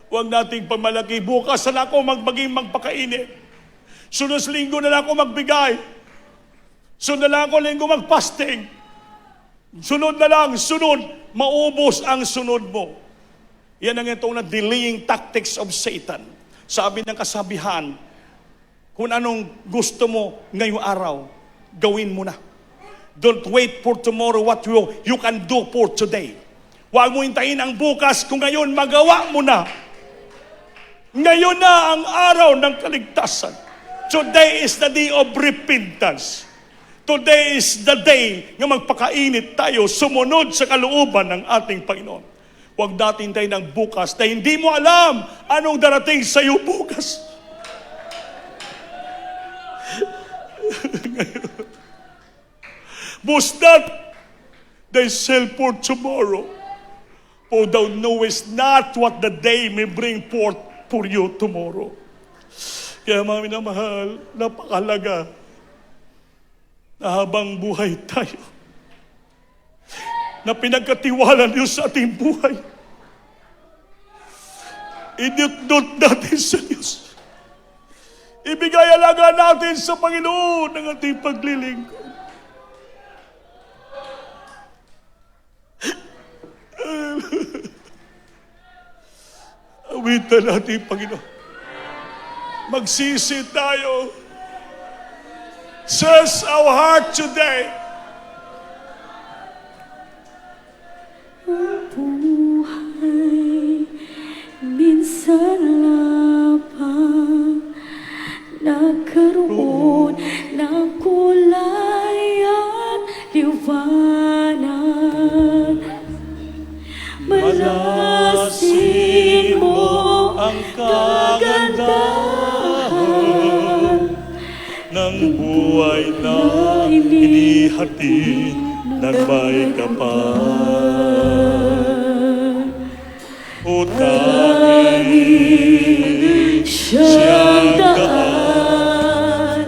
huwag nating pamalaki. Bukas na ako magpakainit. Sunod sa linggo na lang ako magbigay. Sunod na lang ako linggo magpasting. Sunod na lang, maubos ang sunod mo. Yan ang itong na delaying tactics of Satan. Sabi ng kasabihan, kung anong gusto mo ngayong araw, gawin mo na. Don't wait for tomorrow what you can do for today. Huwag mo hintayin ang bukas, kung ngayon magawa mo na. Ngayon na ang araw ng kaligtasan. Today is the day of repentance. Today is the day na magpakainit tayo, sumunod sa kalooban ng ating Panginoon. Huwag natin tayo ng bukas na hindi mo alam anong darating sa iyo bukas. Boast not thyself for tomorrow, for thou knowest not what the day may bring forth for you tomorrow. Kaya mga minamahal, napakalaga na habang buhay tayo, na pinagkatiwala niyo sa ating buhay, idudot natin sa Diyos. Ibigay alaga natin sa Panginoon ang ating paglilingkod. Awitan natin, Panginoon. Magsisi tayo. Search our heart today. Buhay minsan lamang nagkaroon ng kulay at liwanag. Malasin mo ang kagandahan ng buhay na inihatid ng may kapal. O tanging siyang daan,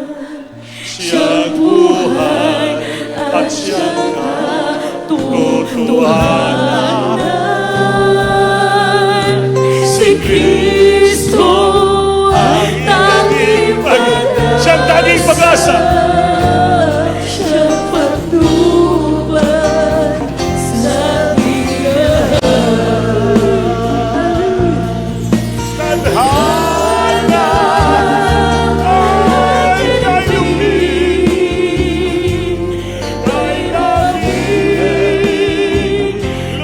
siyang buhay at siyang katotohanan. Si Kristo ang tanging pag-asa. Siyang tanging pag-asa. Siyang patnubay sa Tadhana ay kayumin, kay namin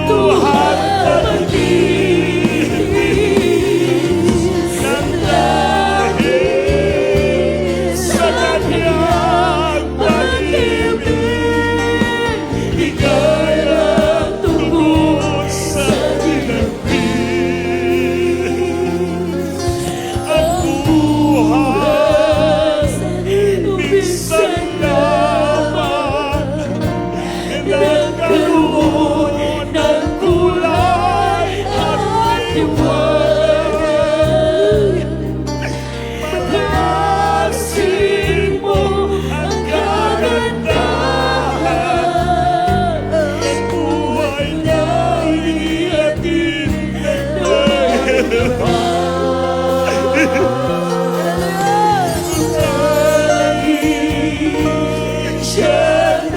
luhat pag-ibig ng dahil sa kanyang pag-ibig, ika'y nagtubos sa dinagpig. Ang buhay minsan naman nagkaroon ng kulay at liwanag. Malasin mo ang kagandahan ng buhay na inihatid ng siyang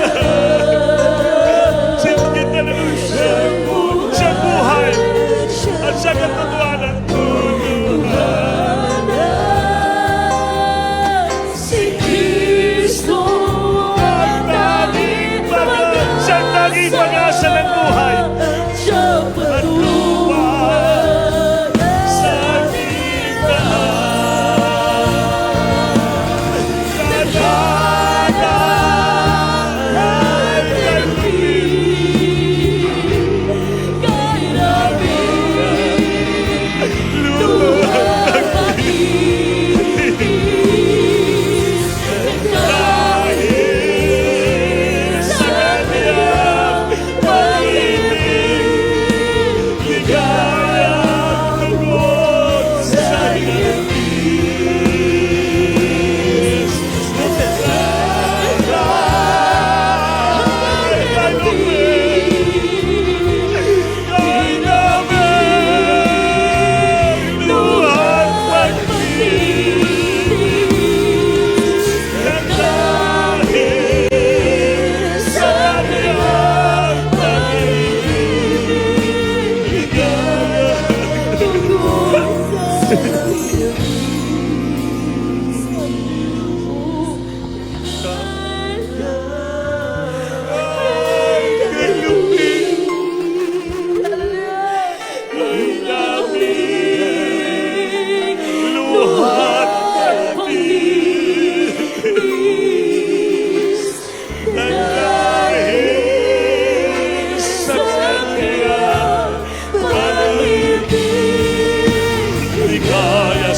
buhay at siyang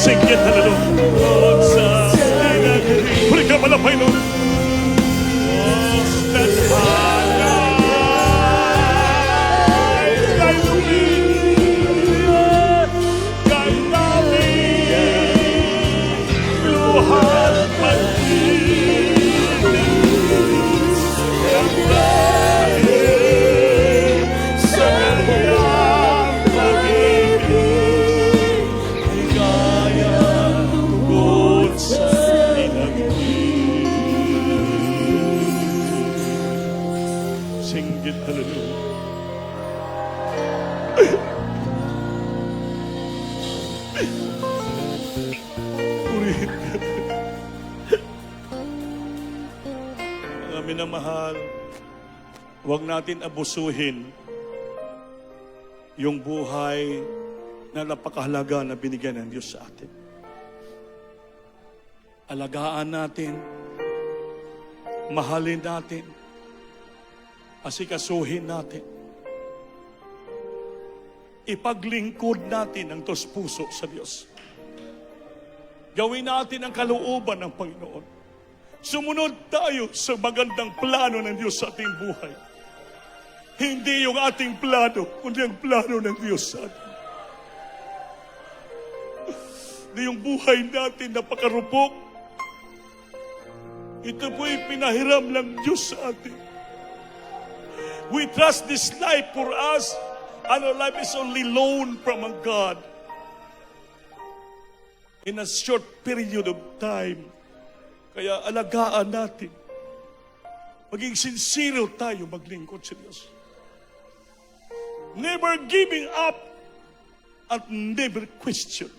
Singgit na lalo sa huli ka malapay no. Singgit hallelujah. Purihin ka. Mga minamahal, huwag natin abusuhin yung buhay na napakahalaga na binigyan ng Diyos sa atin. Alagaan natin, mahalin natin, asikasuhin natin. Ipaglingkod natin ang tos-puso sa Diyos. Gawin natin ang kalooban ng Panginoon. Sumunod tayo sa magandang plano ng Diyos sa ating buhay. Hindi yung ating plano, kundi ang plano ng Diyos sa atin. Hindi yung buhay natin napakarupok. Ito po'y pinahiram ng Diyos sa atin. We trust this life for us, and our life is only loan from a God. In a short period of time. Kaya alagaan natin. Maging sincere tayo maglingkod sa Diyos. Never giving up and never question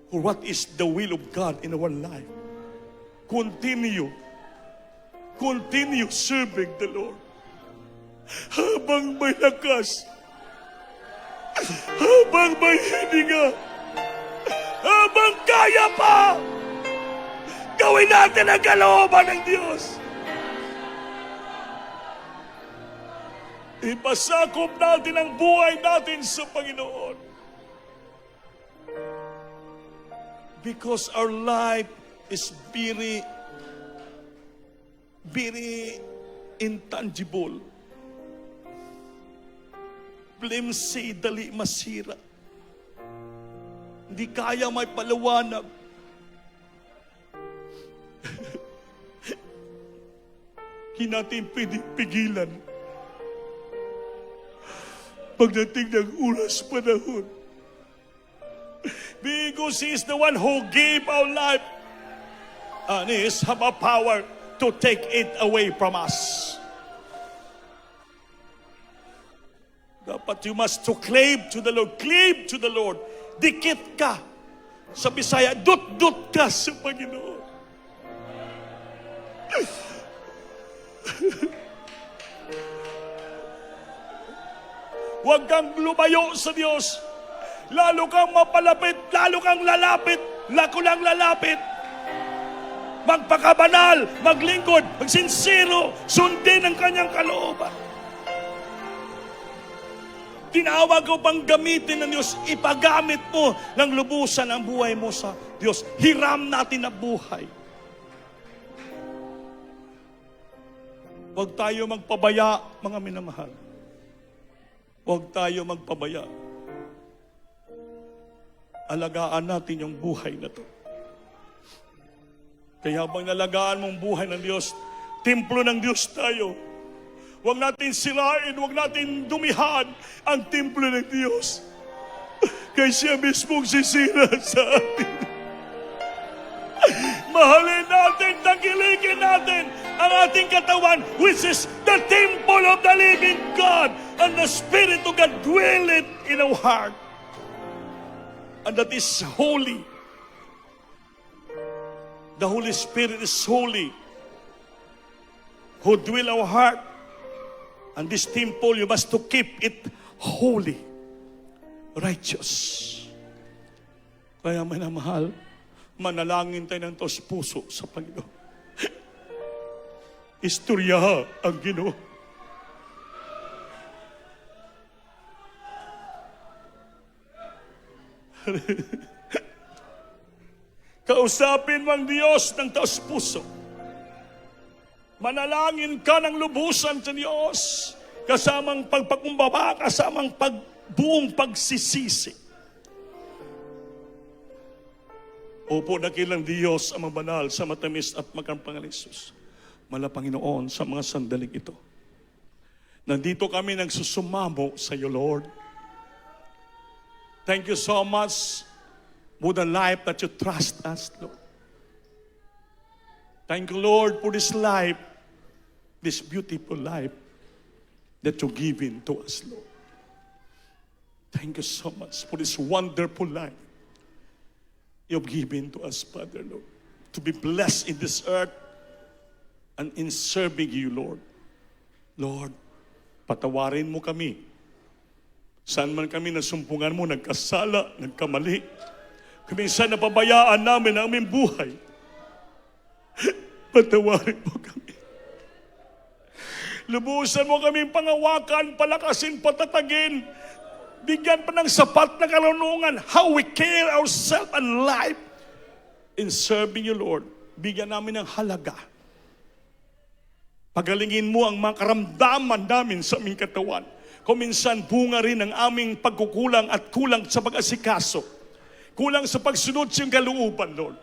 for what is the will of God in our life. Continue serving the Lord. Habang may lakas, habang may hininga, habang kaya pa, gawin natin ang kalooban ng Diyos. Ipasakop natin ang buhay natin sa Panginoon. Because our life is very intangible. Flimsy, dali masira. Hindi kaya may paliwanag. Hindi natin pigilan. Pagdating ng oras panahon. Because He is the one who gave our life. And He has a power to take it away from us. Dapat you must to cleave to the Lord. Cleave to the Lord. Dikit ka. Sa Bisaya, dut-dut ka sa Panginoon. Huwag kang lumayo sa Diyos. Lalo kang mapalapit, lalo kang lalapit, lako lang lalapit. Magpakabanal, maglingkod, magsinsiro, sundin ang kanyang kalooban. Tinawag ko pang gamitin ng Diyos, ipagamit mo ng lubusan ang buhay mo sa Diyos. Hiram natin na buhay. Huwag tayo magpabaya, mga minamahal. Huwag tayo magpabaya. Alagaan natin yung buhay na to. Kaya habang nalagaan mong buhay ng Diyos, templo ng Diyos tayo. Huwag natin sirain, huwag natin dumihan ang templo ng Diyos. Kaya siya mismong sisira sa atin. Mahalin natin, tangkilikin natin ang ating katawan, which is the temple of the living God, and the Spirit of God dwelleth in our heart. and that is holy. The Holy Spirit is holy, who dwell our heart. And this temple, you must to keep it holy, righteous. Kaya minamahal, manalangin tayo ng taos puso sa Panginoon. Istorya ang Ginoo. Kausapin mo ang Diyos ng taos puso. Manalangin ka ng lubusan sa Diyos, kasamang pagpakumbaba, kasamang buong pagsisisi. Opo, dakilang Diyos ang mabanal sa matamis at magkampangal Jesus. Mala Panginoon, sa mga sandaling ito, nandito kami nagsusumamo sa iyo, Lord. Thank you so much for the life that you trust us, Lord. Thank you, Lord, for this life, this beautiful life that you're giving to us, Lord. Thank you so much for this wonderful life you've given to us, Father, Lord. To be blessed in this earth and in serving you, Lord. Lord, patawarin mo kami. Saan man kami nasumpungan mo, nagkasala, nagkamali. Kuminsan napabayaan namin ang aming buhay. Patawarin mo kami. Lubusan mo kaming pangawakan, palakasin, patatagin. Bigyan pa ng sapat na karunungan how we care ourselves and life in serving you, Lord. Bigyan namin ng halaga. Pagalingin mo ang mga karamdaman namin sa aming katawan. Kuminsan bunga rin ang aming pagkukulang at kulang sa pag-asikaso. Kulang sa pagsunod sa iyong kalooban, Lord.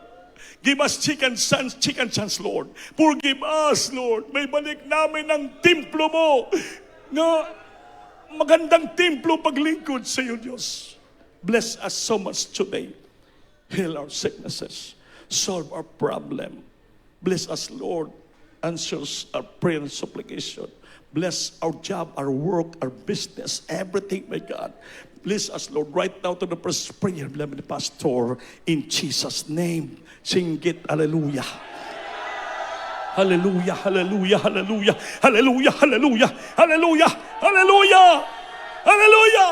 Give us second chance, Lord. Forgive us, Lord. May balik namin ang templo mo na magandang templo paglingkod sa iyo, Diyos. Bless us so much today. Heal our sicknesses. Solve our problem. Bless us, Lord. Answers our prayer and supplication. Bless our job, our work, our business, everything, my God. Bless us, Lord, right now to the first prayer, beloved pastor, in Jesus' name. Sing it, hallelujah. Hallelujah, hallelujah, hallelujah, hallelujah, hallelujah, hallelujah, hallelujah, hallelujah.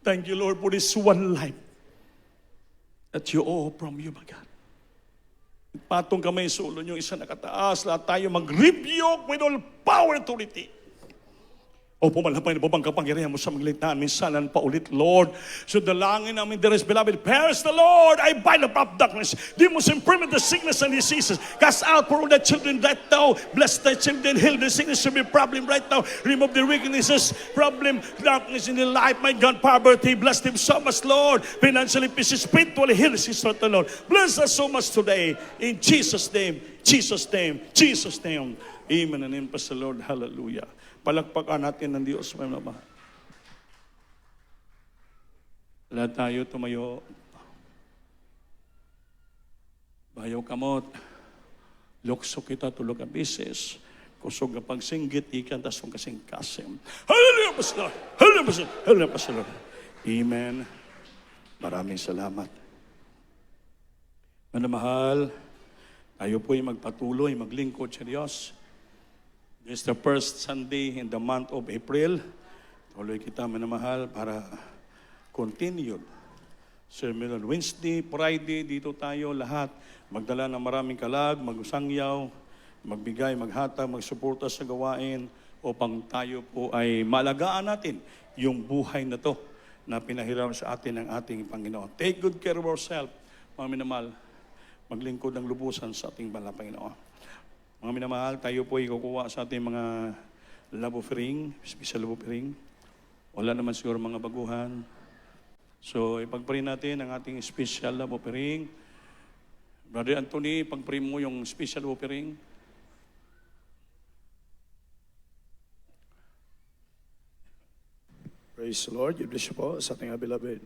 Thank you, Lord, for this one life that you owe from you, my God. Patong kamay sa ulo nyo, isa nakataas, lahat tayo mag-rebuke with all power and authority. O pumalapay na po bang kapangyarihan mo sa maglitaan, minsanan pa ulit, Lord. So dalangin namin, dearest beloved, perish the Lord, I bind the power of darkness, demons, infirmity, the sickness and diseases, cast out for all the children right now, bless the children, heal the sickness, every problem right now, remove the weaknesses, problem, darkness in their life, my God, poverty, bless them so much, Lord, financially, peace, spiritually, heal the sister, Lord. Bless us so much today, in Jesus' name, Jesus' name, Jesus' name. Amen and amen, Pastor Lord, hallelujah. Palakpakan natin ng Diyos, may mamahal. Lahat tayo tumayo. Bayaw kamot. Lukso kita tulog ang bisis. Kusog ang pagsinggit, ikan tasong kasing kasim. Hallelujah, Pastor! Hallelujah, Pastor! Hallelujah, Pastor! Amen. Maraming salamat. Manamahal, tayo po'y magpatuloy, maglingkod sa Diyos. This is the first Sunday in the month of April. Tuloy kita, manamahal, para continued. Sermon on Wednesday, Friday, dito tayo lahat. Magdala ng maraming kalag, magsangyaw, magbigay, maghatag, magsuporta sa gawain upang tayo po ay malagaan natin yung buhay na to na pinahiram sa atin ng ating Panginoon. Take good care of ourselves, mga minamahal. Maglingkod ng lubusan sa ating banal Panginoon. Mga minamahal, tayo po ay kukuha sa ating mga love offering, special love offering. Wala naman siguro mga baguhan. So, ipag-pray natin ang ating special love offering. Brother Anthony, pag-pray mo yung special love offering. Praise the Lord. God bless you po sa ating beloved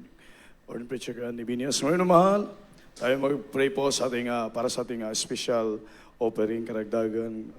Ordained Preacher Grande Binias. Ngayon mahal, tayo mag-pray po sa ating, para sa ating special offering, karagdagan.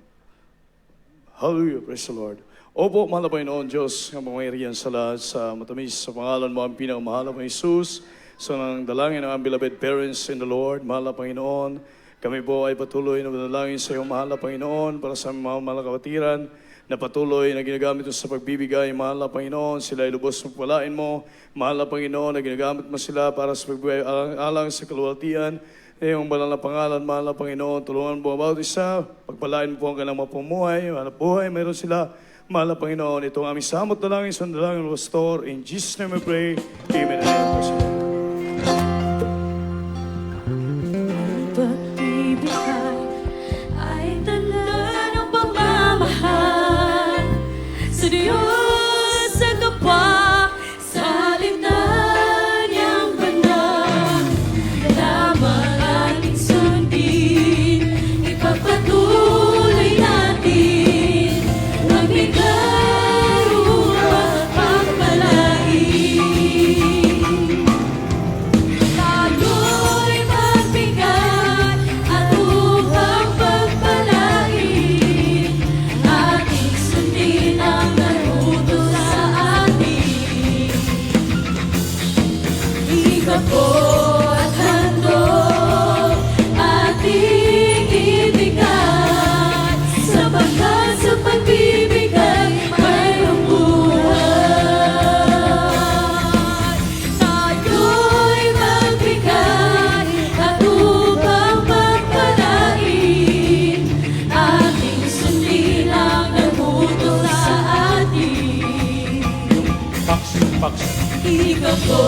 Hallelujah. Praise the Lord. Opo, mahal na Panginoon Diyos, ang mamairiyan sa lahat, sa matamis sa pangalan mo ang pinakamahal na Jesus, sa nang dalangin ng aming beloved parents in the Lord, mahal na Panginoon, kami po ay patuloy na manalangin sa iyo, mahal na Panginoon, para sa aming mga mahal na kapatiran, na patuloy na ginagamit mo sa pagbibigay, mahal na Panginoon, sila ay lubos mong palain mo, mahal na Panginoon, na ginagamit mo sila para sa pagbibigay alang sa kaluwalhatian, iyong banal na pangalan, mahal na Panginoon, tulungan mo bawat isa, pagpalain mo po ang kanilang mapumuhay, mahal na buhay, mayroon sila, mahal na Panginoon, itong aming samot na langin, sandalangin, Pastor, in Jesus' name we pray, Amen. Pag-ibig ay tanda ng pagmamahal sa Diyos sa kapwa, sa alipnan niyang banal. Lamang ating sundin, ipagpatuloy natin, magbigay upang pagpalain. Tayo'y magbigay at upang pagpalain, ating sundin ang nagutos sa atin. Ikaw po at handog ating ibigay, sapagkat sa pagbibigay mayroong buhay. Tayo'y magbigay at upang pagpalain, ating sundin ang nagutos sa atin. Ikaw po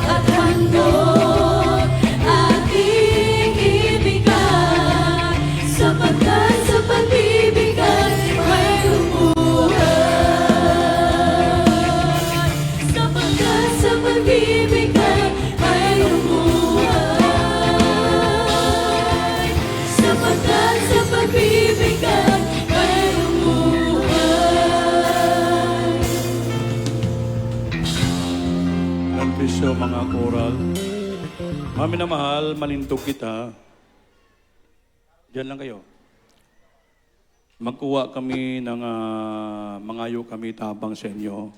at handog ating ibigay, sapagkat sa pagbibigay mayroong buhay. Sapagkat sa pagbibigay mayroong buhay. Sapagkat sa pagbibigay mayroong buhay. Ang Kristo, mga koral. Mami na mahal, malintog kita. Diyan lang kayo. Magkuha kami ng mangayo kami tabang sa inyo.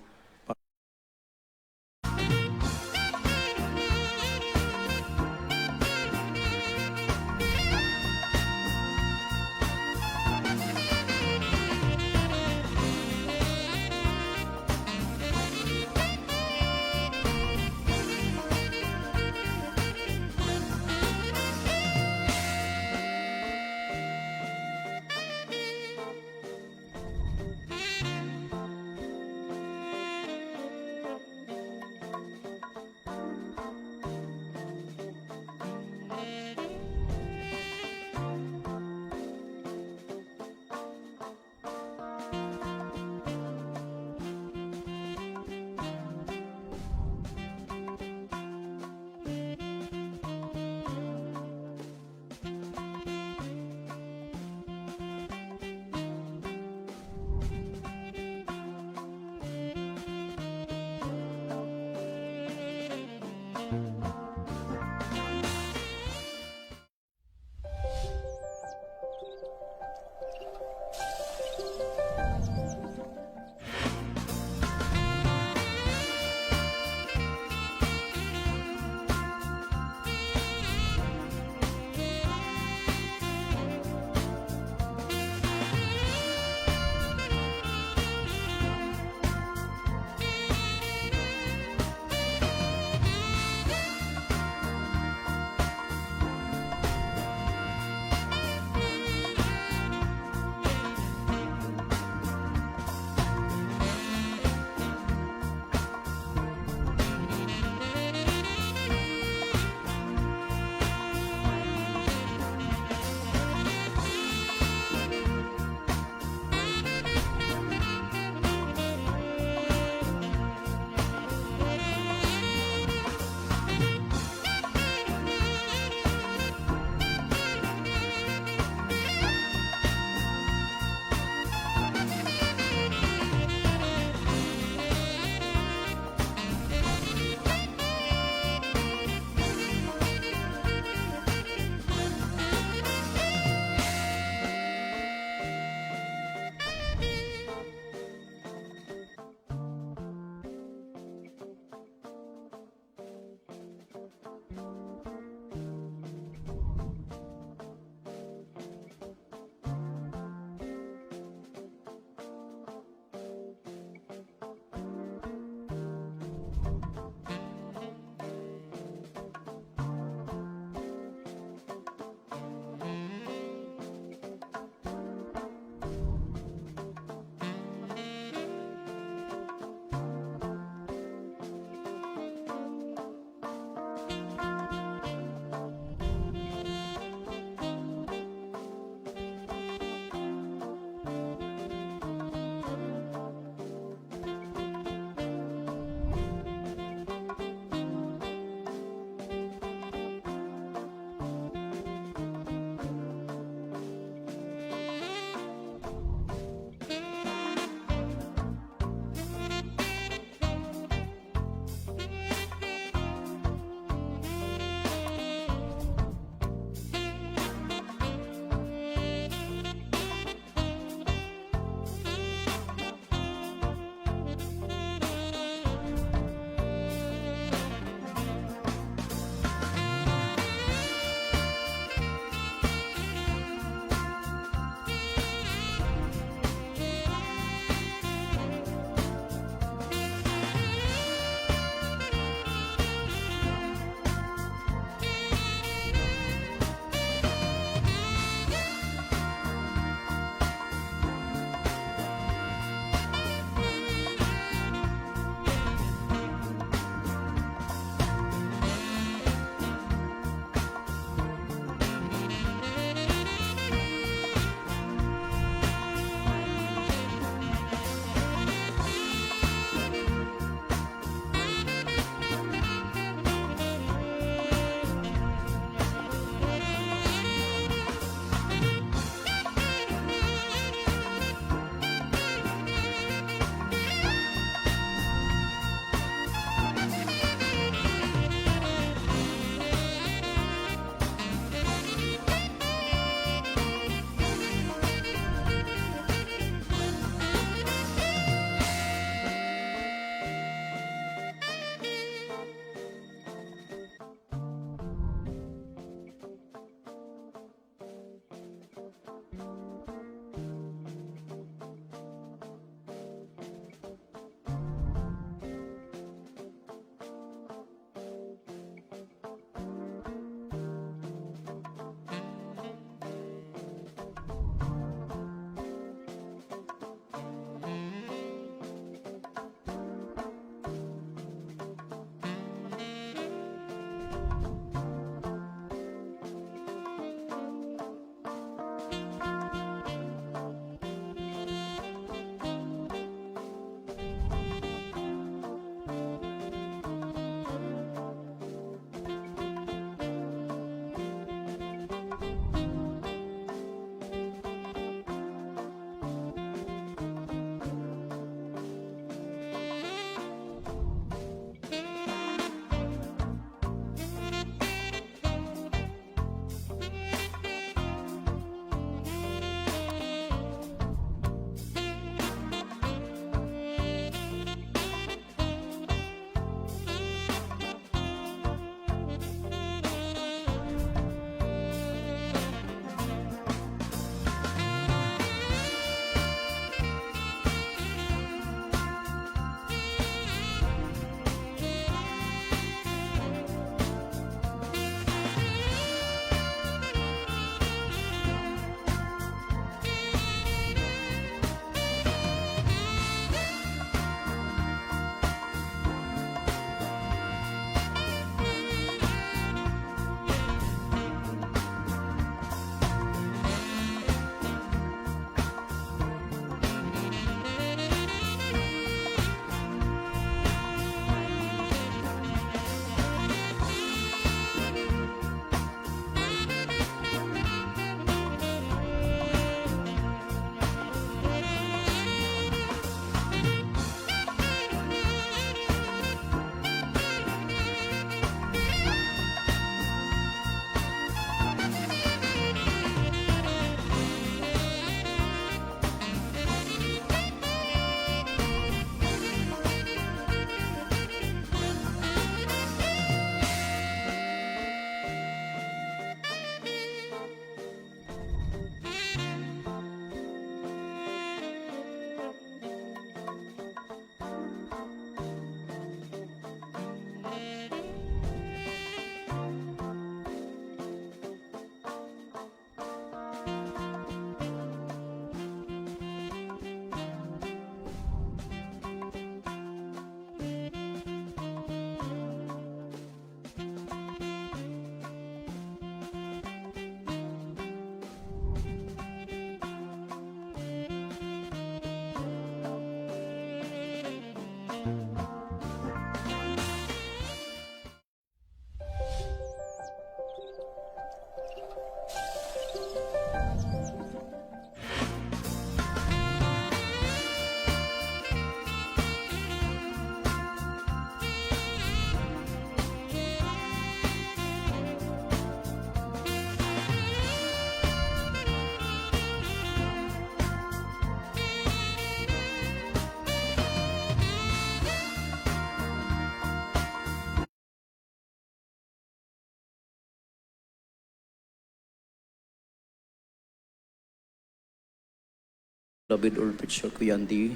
David or Preacher Kuya Andy.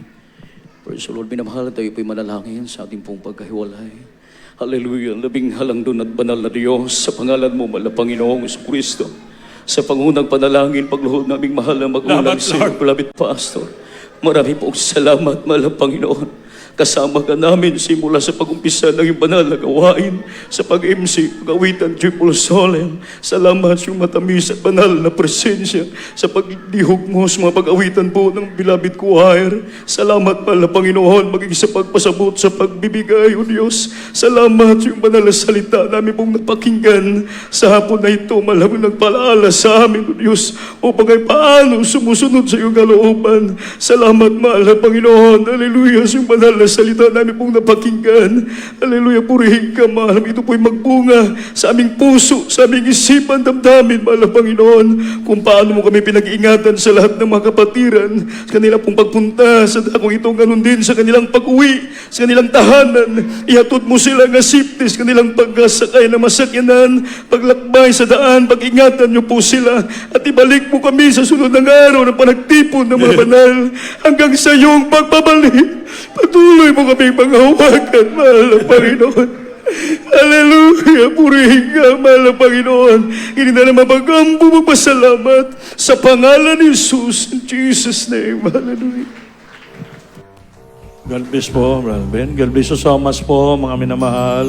Praise the Lord, minamahal tayo po'y manalangin sa ating pong pagkahiwalay. Hallelujah, labing halang doon at banal na Diyos, sa pangalan mo, mahal na Panginoong Kristo. Sa pangunang panalangin, pagluhod naming mahal na magulang Salamat, sa iyo, beloved Pastor. Marami pong salamat, mahal na Panginoon. Kasama ka namin simula sa pag-umpisa ng iyong banal na gawain, sa pag-MC, pag-awitan, triple solemn. Salamat sa iyong matamis at banal na presensya, sa pagdihog mo sa mga pag-awitan po ng beloved choir. Salamat, mahal na Panginoon, maging sa pagpasabot sa pagbibigay, O Diyos. Salamat sa iyong banal na salita namin pong napakinggan sa hapon na ito. Malamang nagpalaala sa amin, O Diyos, upang ay paano sumusunod sa iyong kalooban. Salamat, mahal na Panginoon. Hallelujah, sa iyong banal na salita namin pong napakinggan. Hallelujah, purihin ka, mahal. Ito po'y magbunga sa aming puso, sa aming isipan, damdamin, mahal na Panginoon, kung paano mo kami pinag-iingatan sa lahat ng mga kapatiran, sa kanilang pong pagpunta sa dakong ito, ganun din sa kanilang pag-uwi, sa kanilang tahanan. Ihatod mo sila nga safety sa kanilang pagkasakay na masakyanan, paglakbay sa daan, pag-ingatan niyo po sila, at ibalik mo kami sa sunod ng araw ng panagtipon ng mga banal, hanggang sa iyong pagbabalik. Patuloy mo kami panghawakan, mahal na Panginoon. Hallelujah, purihin ka, mahal na Panginoon. Hindi na naman magambo magpasalamat sa pangalan ni Jesus. In Jesus' name, hallelujah. God bless po, Brother Ben. God bless you so much po, mga minamahal.